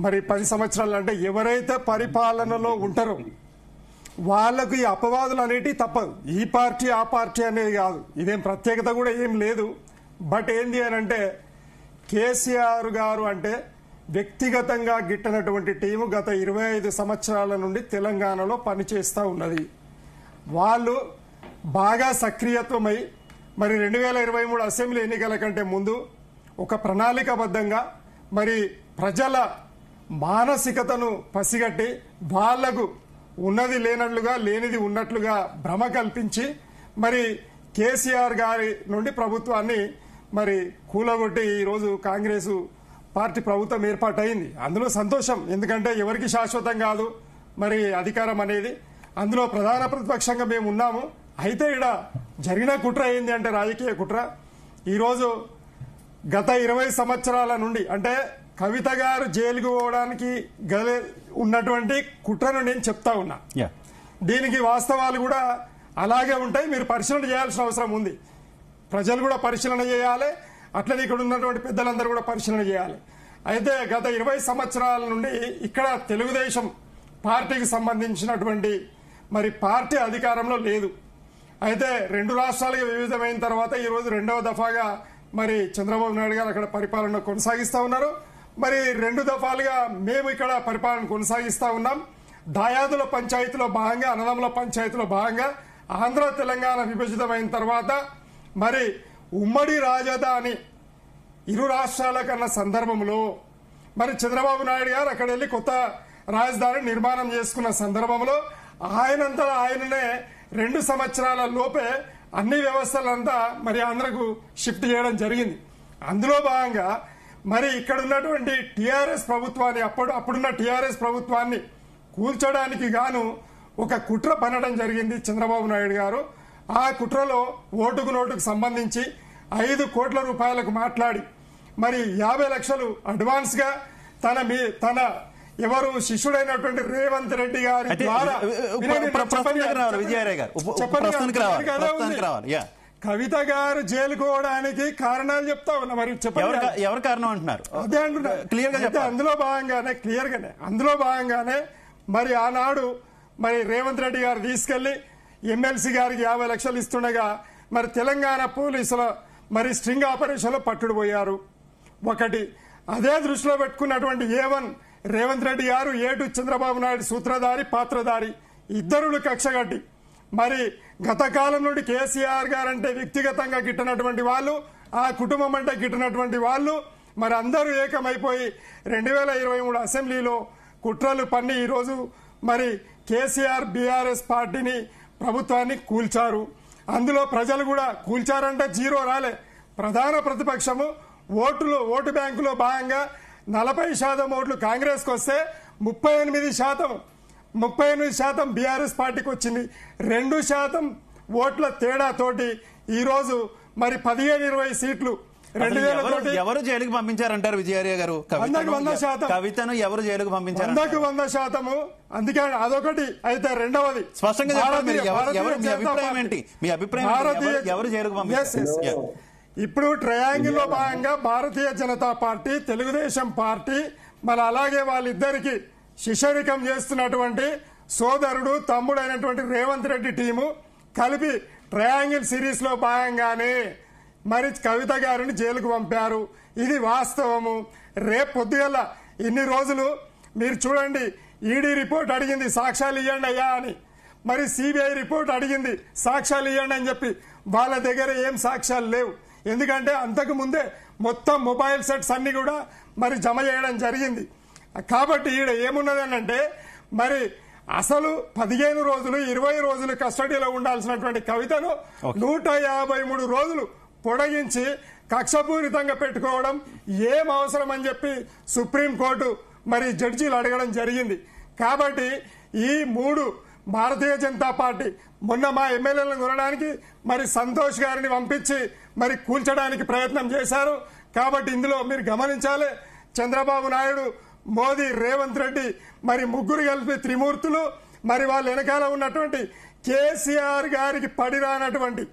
మరి 10 సంవత్సరాలు అంటే ఎవరైతే పరిపాలనలో ఉంటారో వాళ్లకు ఈ అపవాదులు అనేటివి తప్పదు. ఈ పార్టీ ఆ పార్టీ అనేది కాదు, ఇదేం ప్రత్యేకత కూడా ఏం లేదు. బట్ ఏంది అని అంటే కేసీఆర్ గారు అంటే వ్యక్తిగతంగా గిట్టనటువంటి టీము గత 25 సంవత్సరాల నుండి తెలంగాణలో పనిచేస్తూ ఉన్నది. వాళ్ళు బాగా సక్రియత్వమై మరి 2023 అసెంబ్లీ ఎన్నికల కంటే ముందు ఒక ప్రణాళికాబద్ధంగా మరి ప్రజల మానసికతను పసిగట్టి వాళ్లకు ఉన్నది లేనట్లుగా లేనిది ఉన్నట్లుగా భ్రమ కల్పించి మరి కేసీఆర్ గారి నుండి ప్రభుత్వాన్ని మరి కూలగొట్టి ఈరోజు కాంగ్రెస్ పార్టీ ప్రభుత్వం ఏర్పాటైంది. అందులో సంతోషం, ఎందుకంటే ఎవరికి శాశ్వతం కాదు మరి అధికారం అనేది. అందులో ప్రధాన ప్రతిపక్షంగా మేము ఉన్నాము. అయితే ఇక్కడ జరిగిన కుట్ర ఏంది అంటే రాజకీయ కుట్ర. ఈరోజు గత 20 సంవత్సరాల నుండి అంటే కవిత గారు జైలుకు పోవడానికి ఉన్నటువంటి కుట్రను నేను చెప్తా ఉన్నా. దీనికి వాస్తవాలు కూడా అలాగే ఉంటాయి, మీరు పరిశీలన చేయాల్సిన అవసరం ఉంది. ప్రజలు కూడా పరిశీలన చేయాలి, అట్లనే ఇక్కడ ఉన్నటువంటి పెద్దలందరూ కూడా పరిశీలన చేయాలి. అయితే గత 20 సంవత్సరాల నుండి ఇక్కడ తెలుగుదేశం పార్టీకి సంబంధించినటువంటి మరి పార్టీ అధికారంలో లేదు. అయితే 2 రాష్ట్రాలుగా వివిధమైన తర్వాత ఈరోజు 2వ దఫాగా మరి చంద్రబాబు నాయుడు గారు అక్కడ పరిపాలన కొనసాగిస్తా ఉన్నారు. మరి 2 దఫాలుగా మేము ఇక్కడ పరిపాలన కొనసాగిస్తా ఉన్నాం. దాయాదుల పంచాయతీలో భాగంగా, అన్నదమ్ముల పంచాయతీలో భాగంగా ఆంధ్ర తెలంగాణ విభజితమైన తర్వాత మరి ఉమ్మడి రాజధాని ఇరు రాష్ట్రాల కన్నా సందర్భంలో మరి చంద్రబాబు నాయుడు గారు అక్కడ వెళ్లి కొత్త రాజధాని నిర్మాణం చేసుకున్న సందర్భంలో ఆయననే 2 సంవత్సరాల లోపే అన్ని వ్యవస్థలంతా మరి ఆంధ్రకు షిఫ్ట్ చేయడం జరిగింది. అందులో భాగంగా మరి ఇక్కడ ఉన్నటువంటి టీఆర్ఎస్ ప్రభుత్వాన్ని అప్పుడున్న టీఆర్ఎస్ ప్రభుత్వాన్ని కూల్చడానికి గాను ఒక కుట్ర పనడం జరిగింది చంద్రబాబు నాయుడు గారు. ఆ కుట్రలో ఓటుకు నోటుకు సంబంధించి 5 కోట్ల రూపాయలకు మాట్లాడి మరి 50 లక్షలు అడ్వాన్స్ గా తన ఎవరు శిష్యుడైనటువంటి రేవంత్ రెడ్డి గారి ద్వారా కవిత గారు జైలుకోవడానికి కారణాలు చెప్తా ఉన్నా. మరి చెప్పండి ఎవరు కారణం అంటున్నారు? అదే అంటున్నారు. అందులో భాగంగానే మరి ఆనాడు మరి రేవంత్ రెడ్డి గారు తీసుకెళ్లి ఎమ్మెల్సీ గారికి 50 లక్షలు ఇస్తుండగా మరి తెలంగాణ పోలీసుల మరి స్ట్రింగ్ ఆపరేషన్ లో పట్టుడుపోయారు. ఒకటి అదే దృష్టిలో పెట్టుకున్నటువంటి A1 రేవంత్ రెడ్డి గారు, A2 చంద్రబాబు నాయుడు సూత్రధారి పాత్రధారి ఇద్దరులు కక్షగట్టి మరి గత కాలం నుండి కేసీఆర్ గారంటే వ్యక్తిగతంగా గిట్టినటువంటి వాళ్ళు, ఆ కుటుంబం అంటే గిట్టినటువంటి వాళ్ళు మరి అందరూ ఏకమైపోయి 2023 అసెంబ్లీలో కుట్రలు పన్ని ఈరోజు మరి కేసీఆర్ బీఆర్ఎస్ పార్టీని ప్రభుత్వాన్ని కూల్చారు. అందులో ప్రజలు కూడా కూల్చారంటే జీరో రాలే. ప్రధాన ప్రతిపక్షము ఓటు బ్యాంకులో భాగంగా 40% ఓట్లు కాంగ్రెస్ కు వస్తే 38% బీఆర్ఎస్ పార్టీకి వచ్చింది. 2% ఓట్ల తేడాతోటి ఈ రోజు మరి 15-20 సీట్లు 2000 ఎవరు జైలుకు పంపించారంటారు విజయార్య గారు? 100% కవితను ఎవరు జైలుకు పంపించారు? 100%. అందుకే అదొకటి. అయితే రెండవది స్పష్టంగా మీ అభిప్రాయం ఎవరు జైలుకు పంపించారు? ఇప్పుడు ట్రయాంగిల్ లో భాగంగా భారతీయ జనతా పార్టీ, తెలుగుదేశం పార్టీ మరి అలాగే వాళ్ళిద్దరికి శిష్యరికం చేస్తున్నటువంటి సోదరుడు తమ్ముడైనటువంటి రేవంత్ రెడ్డి టీము కలిపి ట్రయాంగిల్ సిరీస్ లో భాగంగానే మరి కవిత గారిని జైలుకు పంపారు. ఇది వాస్తవము. రేపు పొద్దుగల ఇన్ని రోజులు మీరు చూడండి, ఈడీ రిపోర్ట్ అడిగింది సాక్ష్యాలు ఇవ్వండి అయ్యా అని, మరి సిబిఐ రిపోర్ట్ అడిగింది సాక్ష్యాలు ఇవ్వండి అని చెప్పి వాళ్ళ దగ్గర ఏం సాక్ష్యాలు లేవు. ఎందుకంటే అంతకు ముందే మొత్తం మొబైల్ సెట్స్ అన్ని కూడా మరి జమ చేయడం జరిగింది. కాబట్టి ఈడ ఏమున్నదని అంటే మరి అసలు 15 రోజులు 20 రోజులు కస్టడీలో ఉండాల్సినటువంటి కవితను 153 రోజులు పొడిగించి కక్షపూరితంగా పెట్టుకోవడం ఏం అవసరం అని చెప్పి సుప్రీంకోర్టు మరి జడ్జీలు అడగడం జరిగింది. కాబట్టి ఈ 3 భారతీయ జనతా పార్టీ మొన్న మా ఎమ్మెల్యేలను కొనడానికి మరి సంతోష్ గారిని పంపించి మరి కూల్చడానికి ప్రయత్నం చేశారు. కాబట్టి ఇందులో మీరు గమనించాలి, చంద్రబాబు నాయుడు, మోదీ, రేవంత్ రెడ్డి మరి ముగ్గురు కలిపి త్రిమూర్తులు, మరి వాళ్ళ వెనకాల ఉన్నటువంటి కేసీఆర్ గారికి పడిరానటువంటి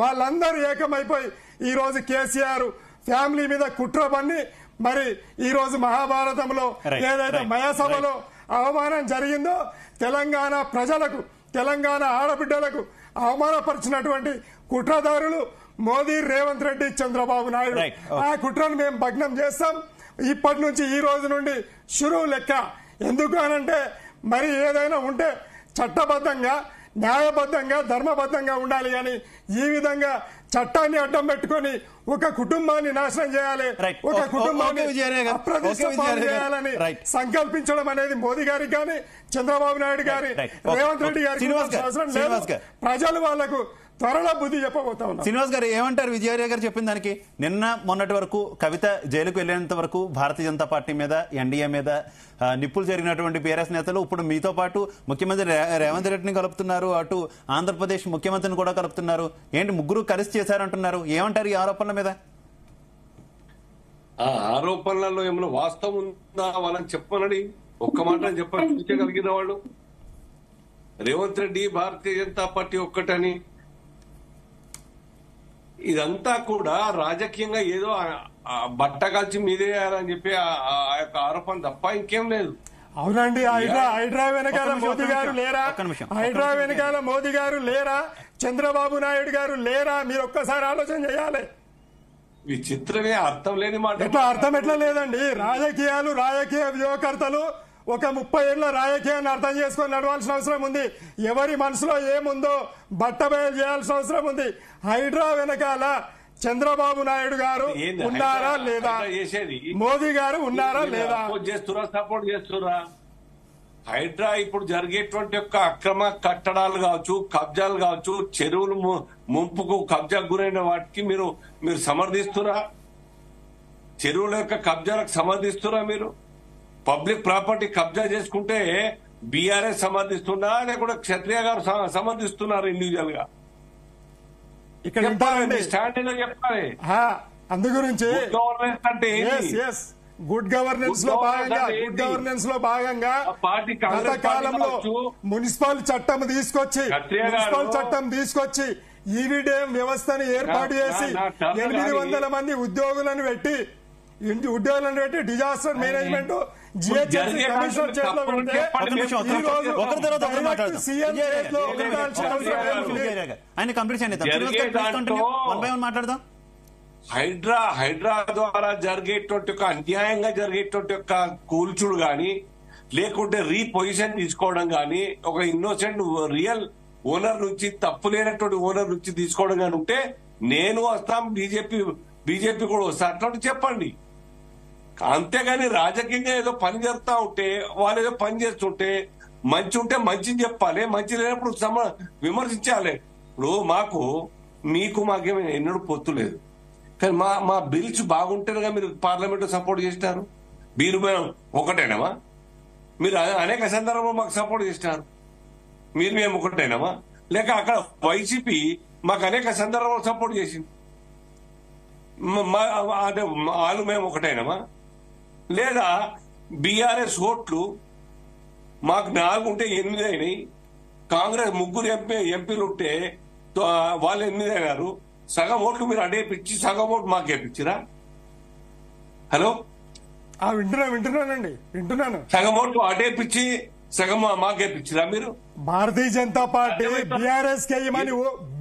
వాళ్ళందరూ ఏకమైపోయి ఈ రోజు కేసీఆర్ ఫ్యామిలీ మీద కుట్ర పన్ని మరి ఈ రోజు మహాభారతంలో ఏదైతే మయాసభలో అవమానం జరిగిందో తెలంగాణ ప్రజలకు, తెలంగాణ ఆడబిడ్డలకు అవమానపరిచినటువంటి కుట్రదారులు మోదీ, రేవంత్ రెడ్డి, చంద్రబాబు నాయుడు. ఆ కుట్రను మేము భగ్నం చేస్తాం. ఇప్పటి నుంచి ఈ రోజు నుండి షురువు లెక్క. ఎందుకు అనంటే మరి ఏదైనా ఉంటే చట్టబద్ధంగా, న్యాయబద్ధంగా, ధర్మబద్ధంగా ఉండాలి. కానీ ఈ విధంగా చట్టాన్ని అడ్డం పెట్టుకొని ఒక కుటుంబాన్ని నాశనం చేయాలి, ఒక కుటుంబాన్ని అప్రతిష్టపాలు చేయాలని సంకల్పించడం అనేది మోదీ గారికి కానీ, చంద్రబాబు నాయుడు గారి, రేవంత్ రెడ్డి గారికి అవసరం లేదు. ప్రజలు వాళ్లకు త్వరలో బుద్ధి చెప్పబోతా ఉన్నారు. శ్రీనివాస్ గారు ఏమంటారు? విజయార్య గారు చెప్పిన దానికి నిన్న మొన్నటి వరకు కవిత జైలుకు వెళ్లేంత వరకు భారతీయ జనతా పార్టీ మీద, ఎన్డీఏ మీద నిప్పులు జరిగినటువంటి బీఆర్ఎస్ నేతలు ఇప్పుడు మీతో పాటు ముఖ్యమంత్రి రేవంత్ రెడ్డిని కలుపుతున్నారు, అటు ఆంధ్రప్రదేశ్ ముఖ్యమంత్రిని కూడా కలుపుతున్నారు. ఏంటి ముగ్గురు కలిసి చేశారంటున్నారు? ఏమంటారు ఈ ఆరోపణల మీద? ఆ ఆరోపణలలో ఏమైనా వాస్తవం ఉందా వాళ్ళని చెప్పనని ఒక్క మాట చెప్పగలిగిన వాళ్ళు రేవంత్ రెడ్డి, భారతీయ జనతా పార్టీ ఒక్కటని, ఇదంతా కూడా రాజకీయంగా ఏదో బట్ట కాల్చి మీదేయాలని చెప్పి ఆ యొక్క ఆరోపణ తప్ప ఇంకేం లేదు. అవునండి. హైడ్రా వెనకాల మోదీ గారు లేరా? హైడ్రా వెనకాల మోదీ గారు లేరా? చంద్రబాబు నాయుడు గారు లేరా? మీరు ఒక్కసారి ఆలోచన చేయాలి. విచిత్రమే, అర్థం లేని మాట. ఎట్లా అర్థం ఎట్లా లేదండి? రాజకీయ వ్యూహకర్తలు ఒక 30 ఏళ్ల రాజకీయాన్ని అర్థం చేసుకొని నడవాల్సిన అవసరం ఉంది. ఎవరి మనసులో ఏముందో బట్టబయలు చేయాల్సిన అవసరం ఉంది. హైడ్రా వెనకాల చంద్రబాబు నాయుడు గారు ఉన్నారా లేదా? మోదీ గారు ఉన్నారా లేదా? సపోర్ట్ చేస్తురా? హైడ్రా ఇప్పుడు జరిగేటువంటి యొక్క అక్రమ కట్టడాలు కావచ్చు, కబ్జాలు కావచ్చు, చెరువులు ముంపుకు కబ్జాకు గురైన వాటికి మీరు సమర్థిస్తురా? చెరువుల యొక్క కబ్జాలకు సమర్థిస్తురా? మీరు పబ్లిక్ ప్రాపర్టీ కబ్జా చేసుకుంటే బీఆర్ఎస్ సమర్థిస్తున్నా లేకుంటే క్షత్రియ గారు సమర్థిస్తున్నారు ఇండివిజువల్ గా? ఇక్కడ స్టాండ్ చెప్పాలి. అందు గురించి గవర్నెన్స్ అంటే గుడ్ గవర్నెన్స్ లో భాగంగా గత కాలంలో మున్సిపల్ చట్టం తీసుకొచ్చి ఈవీడీఎం వ్యవస్థను ఏర్పాటు చేసి 800 మంది ఉద్యోగులను పెట్టి డిజాస్టర్ మేనేజ్మెంట్ జిహెచ్ఎంసీ కమిషనర్ చేతిలో పెడితే సీఎం చేతిలో మాట్లాడదాం. హైడ్రా ద్వారా జరిగేటువంటి ఒక అన్యాయంగా జరిగేటువంటి ఒక కూల్చుడు గాని లేకుంటే రీపొజిషన్ తీసుకోవడం గాని ఒక ఇన్నోసెంట్ రియల్ ఓనర్ నుంచి తప్పు లేనటువంటి ఓనర్ నుంచి తీసుకోవడం గాని ఉంటే నేను వస్తాం, బీజేపీ కూడా వస్తా అట్లాంటి చెప్పండి. అంతేగాని రాజకీయంగా ఏదో పని జరుగుతా ఉంటే వాళ్ళు ఏదో పని చేస్తుంటే మంచి ఉంటే మంచిని చెప్పాలి, మంచి లేనప్పుడు విమర్శించాలి. ఇప్పుడు మీకు మాకేమీ ఎన్నడూ పొత్తు లేదు, కానీ మా బిల్స్ బాగుంటేనే మీరు పార్లమెంట్ సపోర్ట్ చేసినారు. మీరు మేము ఒకటేనామా? మీరు అనేక సందర్భంలో మాకు సపోర్ట్ చేసినారు. మీరు మేము ఒకటేనామా? లేక అక్కడ వైసీపీ మాకు అనేక సందర్భాలు సపోర్ట్ చేసింది. అంటే వాళ్ళు మేము ఒకటేనామా? లేదా బీఆర్ఎస్ ఓట్లు మాకు 4 ఉంటే 8 అయినాయి, కాంగ్రెస్ 3 ఎంపీలు ఉంటే వాళ్ళు 8 అయినారు. సగం ఓట్లు మీరు అడేపిచ్చి సగం ఓట్లు మాకు వేపించిరా? హలో, వింటున్నాను. సగం ఓట్లు అడేపిచ్చి సగం మాకేపించిరా మీరు? భారతీయ జనతా పార్టీ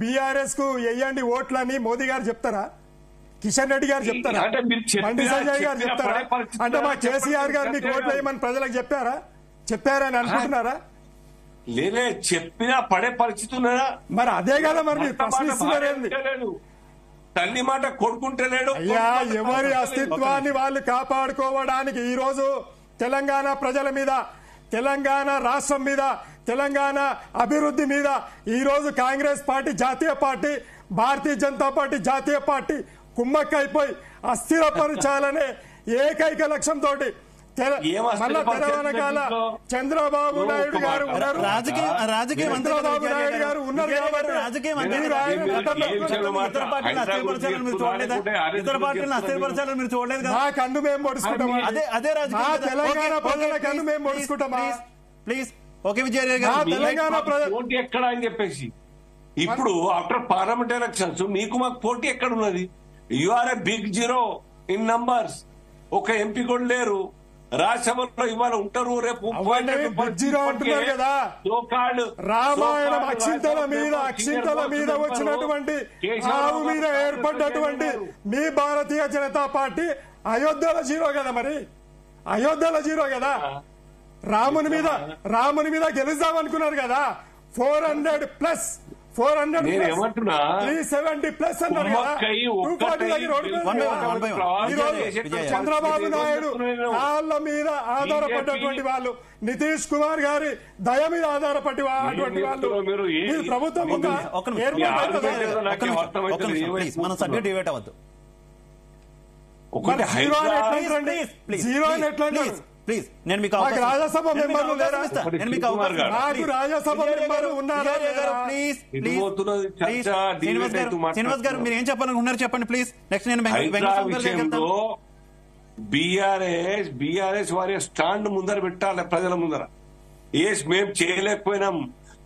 బీఆర్ఎస్ కు వేయండి ఓట్లని మోదీ గారు చెప్తారా? కిషన్ రెడ్డి గారు చెప్తారా? బండి సంజయ్ గారు చెప్తారా? అంటే మా కేసీఆర్ గారు మీకు ఓట్లు వేయమని ప్రజలకు చెప్పారని అనుకుంటున్నారా? లేదే, చెప్పినా పడే పరిస్థితి ఉన్నారా? మరి అదే కదా మరి మీరు ప్రశ్నిస్తున్నారేంది? తల్లి మాట కొడుకుంటే లేడు. అయ్యా, ఎవరి అస్తిత్వాన్ని వాళ్ళు కాపాడుకోవడానికి ఈ రోజు తెలంగాణ ప్రజల మీద, తెలంగాణ రాష్ట్రం మీద, తెలంగాణ అభివృద్ధి మీద ఈ రోజు కాంగ్రెస్ పార్టీ జాతీయ పార్టీ, భారతీయ జనతా పార్టీ జాతీయ పార్టీ కుమ్మక్కైపోయి అస్థిరపరచాలనే ఏకైక లక్ష్యంతో మళ్ళా తెలంగాణ చంద్రబాబు నాయుడు గారు ఉన్నారు. చంద్రబాబు నాయుడు గారు ఉన్నారు కాబట్టి మా కన్ను మేము పొడుచుకుంటామా? తెలంగాణ ప్రజల కన్ను మేము పొడుచుకుంటామా? ప్లీజ్ ఓకే విజయ్ తెలంగాణ పోటీ ఎక్కడ అని చెప్పేసి ఇప్పుడు ఆఫ్టర్ పార్లమెంట్ ఎలక్షన్స్ మీకు మాకు పోటీ ఎక్కడ ఉన్నది? You are a big zero in numbers. ఒక ఎంపీ కూడా లేరు రాజ్యసభలో. ఇవాళ ఉంటారు, రేపు రామాయణం అక్షింతల మీద వచ్చినటువంటి ఆవు మీద ఏర్పడ్డటువంటి మీ భారతీయ జనతా పార్టీ అయోధ్యలో జీరో కదా. మరి అయోధ్యలో జీరో కదా. రాముని మీద గెలుద్దామనుకున్నారు కదా. 400+, 370+ అన్నారు కదా. 240 దగ్గర చంద్రబాబు నాయుడు కాళ్ళ మీద ఆధారపడ్డటువంటి వాళ్ళు, నితీష్ కుమార్ గారి దయ మీద ఆధారపడ్డటువంటి వాళ్ళు మీరు ప్రభుత్వం జీరో అని ఎట్లా? ప్లీజ్, నేను మీకు రాజ్యసభ మెంబర్లు లేరా? నాకు రాజ్యసభ మెంబర్లు ఉన్నారా? శ్రీనివాస్ గారు మీరు ఏం చెప్పాలనుకున్నారు చెప్పండి ప్లీజ్. నెక్స్ట్ నేను బీఆర్ఎస్ వారి స్టాండ్ ముందర పెట్టాలి ప్రజల ముందర. మేము చేయలేకపోయినాం,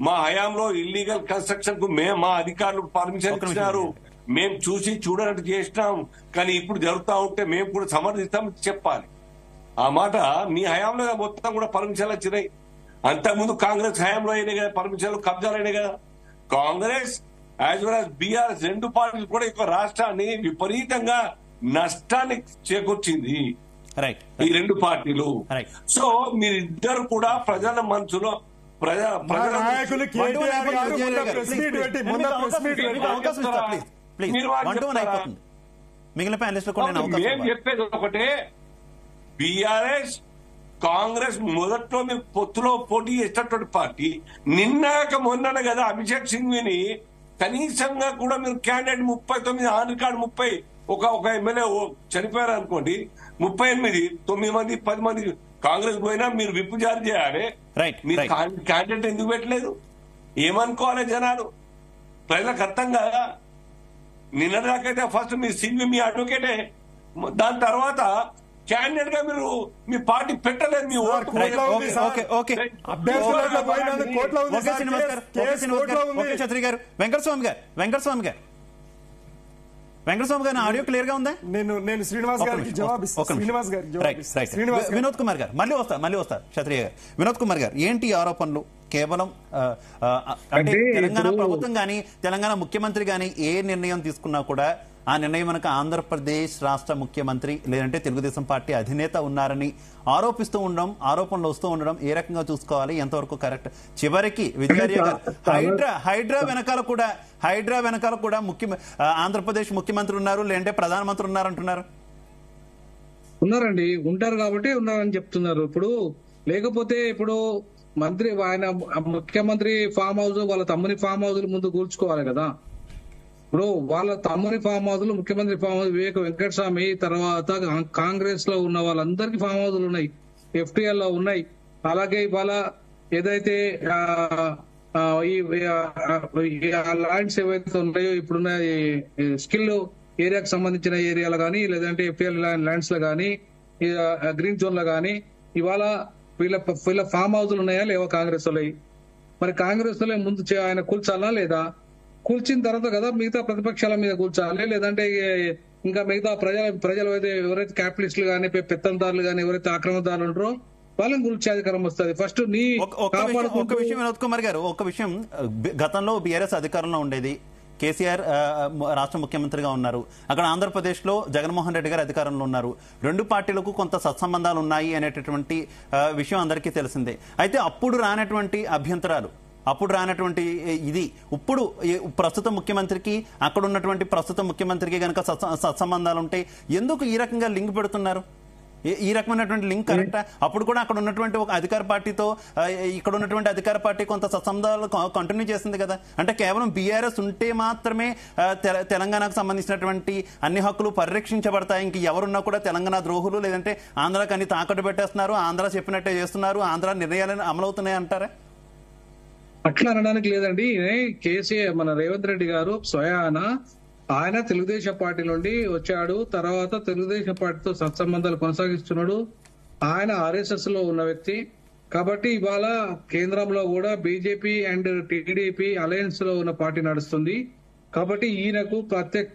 మా హయాంలో ఇల్లీగల్ కన్స్ట్రక్షన్ కు మా అధికారులు పర్మిషన్ ఇచ్చినారు, మేము చూడనట్టు చేసినాం, కానీ ఇప్పుడు జరుగుతా ఉంటే మేము కూడా సమర్థిస్తాం చెప్పాలి. ఆ మాట మీ హయాంలో మొత్తం కూడా పర్మిషన్లు వచ్చినాయి. అంతకుముందు కాంగ్రెస్ హయాంలో అయినాయి కదా పర్మిషన్లు, కబ్జాలు అయినాయి కదా. Congress as well as BRS 2 పార్టీలు కూడా ఈ రాష్ట్రాన్ని విపరీతంగా నష్టాన్ని చేకూర్చింది ఈ 2 పార్టీలు. సో మీరిద్దరు కూడా ప్రజల మనసులో నాయకులు మేము చెప్పేది ఒకటే, బీఆర్ఎస్ కాంగ్రెస్ మొదట్లో మీరు పొత్తులో పోటీ చేసేటటువంటి పార్టీ. నిన్నాక మొన్న కదా అభిషేక్ సింఘ్విని కనీసంగా కూడా మీరు క్యాండిడేట్ 39 ఆన్ రికార్డు 30 ఒక ఎమ్మెల్యే చనిపోయారు అనుకోండి, 38 9 మంది 10 మంది కాంగ్రెస్ పోయినా మీరు విప్పు జారీ చేయాలి. మీరు క్యాండిడేట్ ఎందుకు పెట్టలేదు? ఏమనుకోవాలి జనాలు? ప్రజలకు అర్థం కదా. నిన్నదాకైతే ఫస్ట్ మీ సివి మీ అడ్వకేటే, దాని తర్వాత క్యాండిడేట్ గా మీరు మీ పార్టీ పెట్టలేదు. మీ ఓటు వెంకటస్వామి గారు ఆడియో క్లియర్ గా ఉందా? నేను శ్రీనివాస్ గారికి వినోద్ కుమార్ గారు మళ్ళీ వస్తా క్షత్రియ గారు. వినోద్ కుమార్ గారు, ఏంటి ఆరోపణలు? కేవలం అంటే తెలంగాణ ప్రభుత్వం గానీ తెలంగాణ ముఖ్యమంత్రి గానీ ఏ నిర్ణయం తీసుకున్నా కూడా ఆ నిర్ణయం మనకు ఆంధ్రప్రదేశ్ రాష్ట్ర ముఖ్యమంత్రి లేదంటే తెలుగుదేశం పార్టీ అధినేత ఉన్నారని ఆరోపిస్తూ ఉండడం, ఆరోపణలు వస్తూ ఉండడం ఏ రకంగా చూసుకోవాలి? ఎంతవరకు కరెక్ట్? చివరికి విద్యార్థి హైడ్రా వెనకాల కూడా ఆంధ్రప్రదేశ్ ముఖ్యమంత్రి ఉన్నారు, లేదంటే ప్రధానమంత్రి ఉన్నారంటున్నారు. ఉన్నారండి, ఉంటారు కాబట్టి ఉన్నారని చెప్తున్నారు. ఇప్పుడు లేకపోతే ఇప్పుడు మంత్రి ఆయన ముఖ్యమంత్రి ఫామ్ హౌస్ వాళ్ళ తమ్ముని ఫామ్ హౌస్ ముందు కూర్చుకోవాలి కదా. ఇప్పుడు వాళ్ళ తమ్ముని ఫామ్ హౌస్, ముఖ్యమంత్రి ఫామ్ హౌస్, వివేక వెంకటస్వామి తర్వాత కాంగ్రెస్ లో ఉన్న వాళ్ళందరికీ ఫామ్ హౌస్లు ఉన్నాయి, ఎఫ్టీఎల్ లో ఉన్నాయి. అలాగే ఇవాళ ఏదైతే ల్యాండ్స్ ఏవైతే ఉన్నాయో ఇప్పుడున్న స్కిల్ ఏరియాకి సంబంధించిన ఏరియాలు కానీ లేదంటే ఎఫ్టీఎల్ ల్యాండ్స్ లో కానీ గ్రీన్ జోన్ లో కానీ ఇవాళ వీళ్ళ ఫామ్ హౌస్లు ఉన్నాయా లేవా కాంగ్రెస్ లో? మరి కాంగ్రెస్ లో ముందు ఆయన కూల్చాలా లేదా? కూల్చిన తర్వాత కదా మిగతా ప్రతిపక్షాల మీద కూల్చాలి, లేదంటే ఇంకా మిగతా ప్రజలు అయితే ఎవరైతే క్యాపిటలిస్టులు కానీ పెత్తందారులు కానీ ఎవరైతే ఆక్రమణదారులు ఉంటారో వాళ్ళని కూల్చే అధికారం వస్తుంది. ఫస్ట్ నీ ఒక విషయం వినోద్ కుమార్ గారు, ఒక విషయం, గతంలో బీఆర్ఎస్ అధికారంలో ఉండేది, కేసీఆర్ రాష్ట్ర ముఖ్యమంత్రిగా ఉన్నారు, అక్కడ ఆంధ్రప్రదేశ్ లో జగన్మోహన్ రెడ్డి గారు అధికారంలో ఉన్నారు. రెండు పార్టీలకు కొంత సత్సంబంధాలు ఉన్నాయి అనేటటువంటి విషయం అందరికీ తెలిసిందే. అయితే అప్పుడు రానటువంటి అభ్యంతరాలు, అప్పుడు రానటువంటి ఇది ఇప్పుడు ప్రస్తుత ముఖ్యమంత్రికి, అక్కడ ఉన్నటువంటి ప్రస్తుత ముఖ్యమంత్రికి కనుక సత్సంబంధాలు ఉంటాయి, ఎందుకు ఈ రకంగా లింక్ పెడుతున్నారు? ఈ రకమైనటువంటి లింక్ కరెక్టా? అప్పుడు కూడా అక్కడ ఉన్నటువంటి ఒక అధికార పార్టీతో ఇక్కడ ఉన్నటువంటి అధికార పార్టీ కొంత సత్సంబంధాలు కంటిన్యూ చేసింది కదా. అంటే కేవలం బీఆర్ఎస్ ఉంటే మాత్రమే తెలంగాణకు సంబంధించినటువంటి అన్ని హక్కులు పరిరక్షించబడతాయి, ఇంక ఎవరున్నా కూడా తెలంగాణ ద్రోహులు, లేదంటే ఆంధ్రాకి అన్ని తాకట్టు పెట్టేస్తున్నారు, ఆంధ్ర చెప్పినట్టే చేస్తున్నారు, ఆంధ్ర నిర్ణయాలను అమలవుతున్నాయి అంటారా? అట్లా అనడానికి లేదండి. కేసీఆర్ మన రేవంత్ రెడ్డి గారు స్వయాన ఆయన తెలుగుదేశం పార్టీ నుండి వచ్చాడు, తర్వాత తెలుగుదేశం పార్టీతో సత్సంబంధాలు కొనసాగిస్తున్నాడు. ఆయన ఆర్ఎస్ఎస్ లో ఉన్న వ్యక్తి కాబట్టి ఇవాళ కేంద్రంలో కూడా బీజేపీ అండ్ టీడీపీ అలయన్స్ లో ఉన్న పార్టీ నడుస్తుంది. కాబట్టి ఈయనకు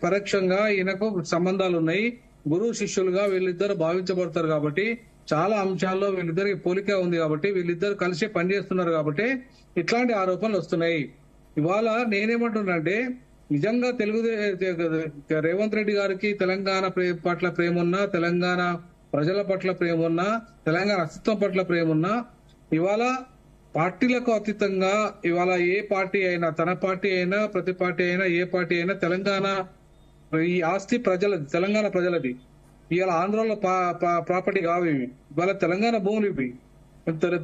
పరోక్షంగా ఈయనకు సంబంధాలు ఉన్నాయి, గురువు శిష్యులుగా వీళ్ళిద్దరు భావించబడతారు. కాబట్టి చాలా అంశాల్లో వీళ్ళిద్దరికి పోలిక ఉంది, కాబట్టి వీళ్ళిద్దరు కలిసి పనిచేస్తున్నారు, కాబట్టి ఇట్లాంటి ఆరోపణలు వస్తున్నాయి. ఇవాళ నేనేమంటున్నానంటే నిజంగా రేవంత్ రెడ్డి గారికి తెలంగాణ పట్ల ప్రేమ ఉన్నా, తెలంగాణ ప్రజల పట్ల ప్రేమ ఉన్నా, తెలంగాణ అస్తిత్వం పట్ల ప్రేమ ఉన్నా, ఇవాళ పార్టీలకు అతీతంగా ఇవాళ ఏ పార్టీ అయినా, తన పార్టీ అయినా ప్రతి పార్టీ అయినా ఏ పార్టీ అయినా తెలంగాణ ఈ ఆస్తి ప్రజలది, తెలంగాణ ప్రజలది. ఇవాళ ఆంధ్రలో ప్రాపర్టీ కావు ఇవి, ఇవాళ తెలంగాణ భూములు ఇవి.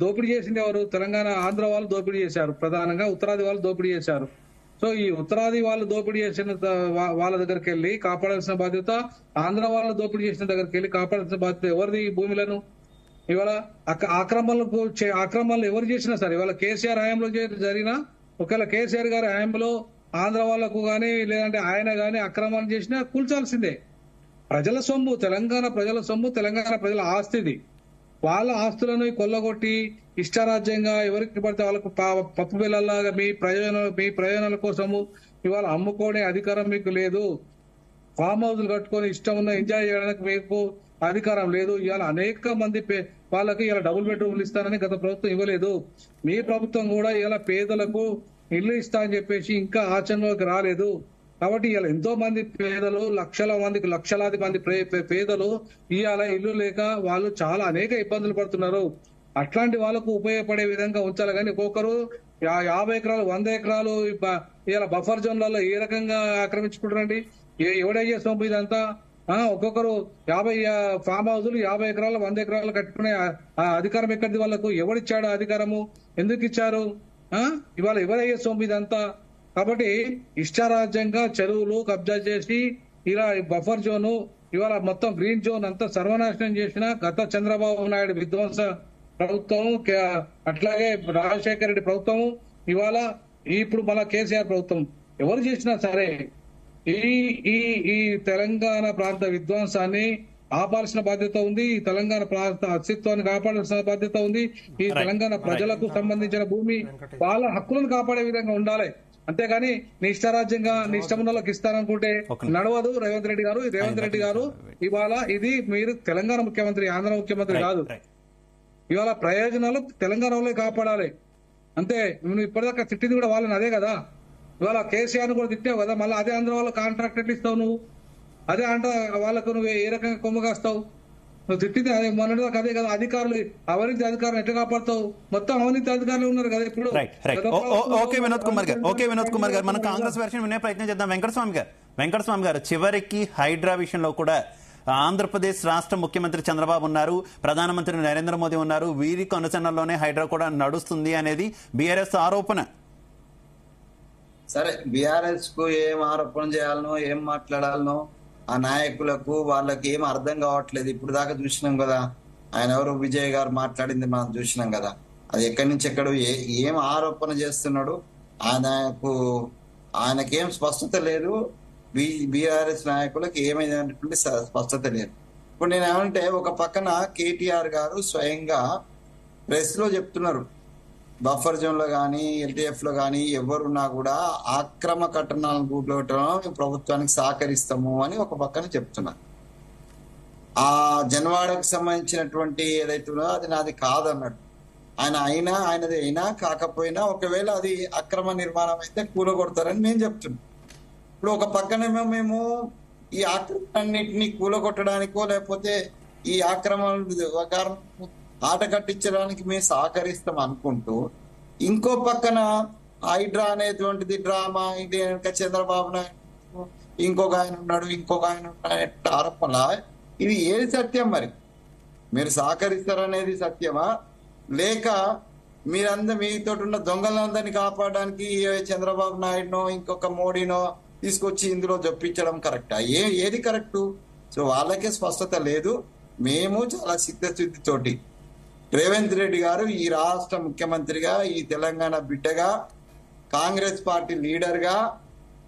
దోపిడీ చేసింది ఎవరు? తెలంగాణ ఆంధ్ర వాళ్ళు దోపిడీ చేశారు, ప్రధానంగా ఉత్తరాది వాళ్ళు దోపిడీ చేశారు. సో ఈ ఉత్తరాది వాళ్ళు దోపిడీ చేసిన వాళ్ళ దగ్గరికి వెళ్ళి కాపాడాల్సిన బాధ్యత, ఆంధ్ర వాళ్ళు దోపిడీ చేసిన దగ్గరికి వెళ్ళి కాపాడాల్సిన బాధ్యత ఎవరిది? ఈ భూములను ఇవాళ ఆక్రమణలు ఎవరు చేసినా సరే, ఇవాళ కేసీఆర్ హయాంలో జరిగినా, ఒకవేళ కేసీఆర్ గారి హయాంలో ఆంధ్ర వాళ్లకు గానీ లేదంటే ఆయన గానీ ఆక్రమణ చేసినా కూల్చాల్సిందే. ప్రజల సొమ్ము, తెలంగాణ ప్రజల సొమ్ము, తెలంగాణ ప్రజల ఆస్తిది. వాళ్ళ ఆస్తులను కొల్లగొట్టి ఇష్టారాజ్యంగా ఎవరికి పడితే వాళ్ళకు పప్పు బిళ్ళలాగా మీ ప్రయోజనాల కోసము ఇవాళ అమ్ముకోనే అధికారం మీకు లేదు. ఫామ్ హౌస్లు కట్టుకొని ఇష్టం ఉన్న ఎంజాయ్ చేయడానికి మీకు అధికారం లేదు. ఇవాళ అనేక మంది వాళ్ళకి ఇలా డబుల్ బెడ్రూమ్లు ఇస్తానని గత ప్రభుత్వం ఇవ్వలేదు. మీ ప్రభుత్వం కూడా ఇలా పేదలకు ఇల్లు ఇస్తా అని చెప్పేసి ఇంకా ఆచరణలోకి రాలేదు. కాబట్టి ఇవాళ ఎంతో మంది పేదలు, లక్షలాది మంది పేదలు ఇవాళ ఇల్లు లేక వాళ్ళు చాలా అనేక ఇబ్బందులు పడుతున్నారు. అట్లాంటి వాళ్ళకు ఉపయోగపడే విధంగా ఉంచాలి. కానీ ఒక్కొక్కరు 50 ఎకరాలు 100 ఎకరాలు ఇవాళ బఫర్ జోన్లలో ఏ రకంగా ఆక్రమించుకుంటారండి? ఎవడయ్యే సొమ్ము ఇదంతా? ఒక్కొక్కరు 50 ఫామ్ హౌస్లు 50 ఎకరాలు 100 ఎకరాలు కట్టుకునే అధికారం ఎక్కడిది వాళ్ళకు? ఎవరిచ్చాడు అధికారము? ఎందుకు ఇచ్చారు? ఇవాళ ఎవరయ్యే సొమ్ము ఇదంతా? కాబట్టి ఇష్టారాజ్యంగా చెరువులు కబ్జా చేసి ఇలా బఫర్ జోను ఇవాళ మొత్తం గ్రీన్ జోన్ అంతా సర్వనాశనం చేసిన గత చంద్రబాబు నాయుడు విధ్వంస ప్రభుత్వం, అట్లాగే రాజశేఖర రెడ్డి ప్రభుత్వం, ఇవాళ ఇప్పుడు మళ్ళా కేసీఆర్ ప్రభుత్వం ఎవరు చేసినా సరే ఈ ఈ ఈ తెలంగాణ ప్రాంత విధ్వంసాన్ని ఆపాల్సిన బాధ్యత ఉంది. ఈ తెలంగాణ ప్రాంత అస్తిత్వాన్ని కాపాడాల్సిన బాధ్యత ఉంది. ఈ తెలంగాణ ప్రజలకు సంబంధించిన భూమి వాళ్ళ హక్కులను కాపాడే విధంగా ఉండాలి. అంతేగాని నీ ఇష్టరాజ్యంగా నీ ఇష్టమున్నోళ్ళకి ఇస్తారనుకుంటే నడవదు. రేవంత్ రెడ్డి గారు ఇవాళ ఇది మీరు తెలంగాణ ముఖ్యమంత్రి, ఆంధ్ర ముఖ్యమంత్రి కాదు. ఇవాళ ప్రయోజనాలు తెలంగాణ వాళ్ళే కాపాడాలి. అంతే. నువ్వు ఇప్పటిదాకా తిట్టింది కూడా వాళ్ళని అదే కదా. ఇవాళ కేసీఆర్ కూడా తిట్టావు కదా, మళ్ళీ అదే ఆంధ్ర వాళ్ళ కాంట్రాక్ట్ ఎట్లా ఇస్తావు నువ్వు? అదే అంట వాళ్ళకు నువ్వు ఏ రకంగా కొమ్మగాస్తావు? నువ్వు తిట్టింది అదే మొన్నటిదాకా అదే కదా. అధికారులు అవినీతి అధికారులు ఎట్లా కాపాడుతావు? మొత్తం అవినీతి అధికారులు ఉన్నారు కదా ఇప్పుడు. ఓకే వినోద్ కుమార్ గారు మనం కాంగ్రెస్ వెర్షన్ వినే ప్రయత్నం చేద్దాం. వెంకటస్వామి గారు చివరికి హైడ్రా విషయంలో కూడా ఆంధ్రప్రదేశ్ రాష్ట్ర ముఖ్యమంత్రి చంద్రబాబు ఉన్నారు, ప్రధానమంత్రి నరేంద్ర మోదీ ఉన్నారు, వీరి అనుసరణలోనే హైడ్రా కూడా నడుస్తుంది అనేది బీఆర్ఎస్ ఆరోపణ. సరే, బీఆర్ఎస్ కు ఏం ఆరోపణ చేయాలనో ఏం మాట్లాడాలనో ఆ నాయకులకు వాళ్ళకి ఏం అర్థం కావట్లేదు. ఇప్పుడు దాకా చూసినాం కదా, ఆయన ఎవరు విజయ్ గారు మాట్లాడింది మనం చూసినాం కదా. అది ఎక్కడి నుంచి ఎక్కడ ఏం ఆరోపణ చేస్తున్నాడు, ఆయనకేం స్పష్టత లేదు. బీఆర్ఎస్ నాయకులకు ఏమైనటువంటి స్పష్టత లేదు. ఇప్పుడు నేను ఏమంటే, ఒక పక్కన కేటీఆర్ గారు స్వయంగా ప్రెస్ లో చెప్తున్నారు, బఫర్ జోన్ లో గానీ ఎల్టీఎఫ్ లో గానీ ఎవరున్నా కూడా అక్రమ కట్టణాలను కూడగొట్టడం ప్రభుత్వానికి సహకరిస్తాము అని ఒక పక్కన చెప్తున్నారు. ఆ జన్వాడకు సంబంధించినటువంటి ఏదైతే ఉన్నదో అది నాది కాదన్నట్టు. ఆయనది అయినా కాకపోయినా ఒకవేళ అది అక్రమ నిర్మాణం అయితే కూలగొడతారని మేము చెప్తున్నాం. ఇప్పుడు ఒక పక్కనేమో మేము ఈ ఆక్రమణన్నింటినీ కూలగొట్టడానికో లేకపోతే ఈ ఆక్రమణ ఆట కట్టించడానికి మేము సహకరిస్తాం అనుకుంటూ, ఇంకో పక్కన హైడ్రా అనేటువంటిది డ్రామా, ఇది చంద్రబాబు నాయుడు ఇంకొక ఆయన ఉన్నాడు ఆరోపణ. ఇది ఏది సత్యం? మరి మీరు సహకరిస్తారనేది సత్యమా, లేక మీతో ఉన్న దొంగలందరినీ కాపాడడానికి చంద్రబాబు నాయుడునో ఇంకొక మోడీనో తీసుకొచ్చి ఇందులో జొప్పించడం కరెక్టా? ఏది కరెక్టు? సో వాళ్ళకే స్పష్టత లేదు. మేము చాలా సిద్ధశుద్ధితోటి రేవంత్ రెడ్డి గారు ఈ రాష్ట్ర ముఖ్యమంత్రిగా, ఈ తెలంగాణ బిడ్డగా, కాంగ్రెస్ పార్టీ లీడర్ గా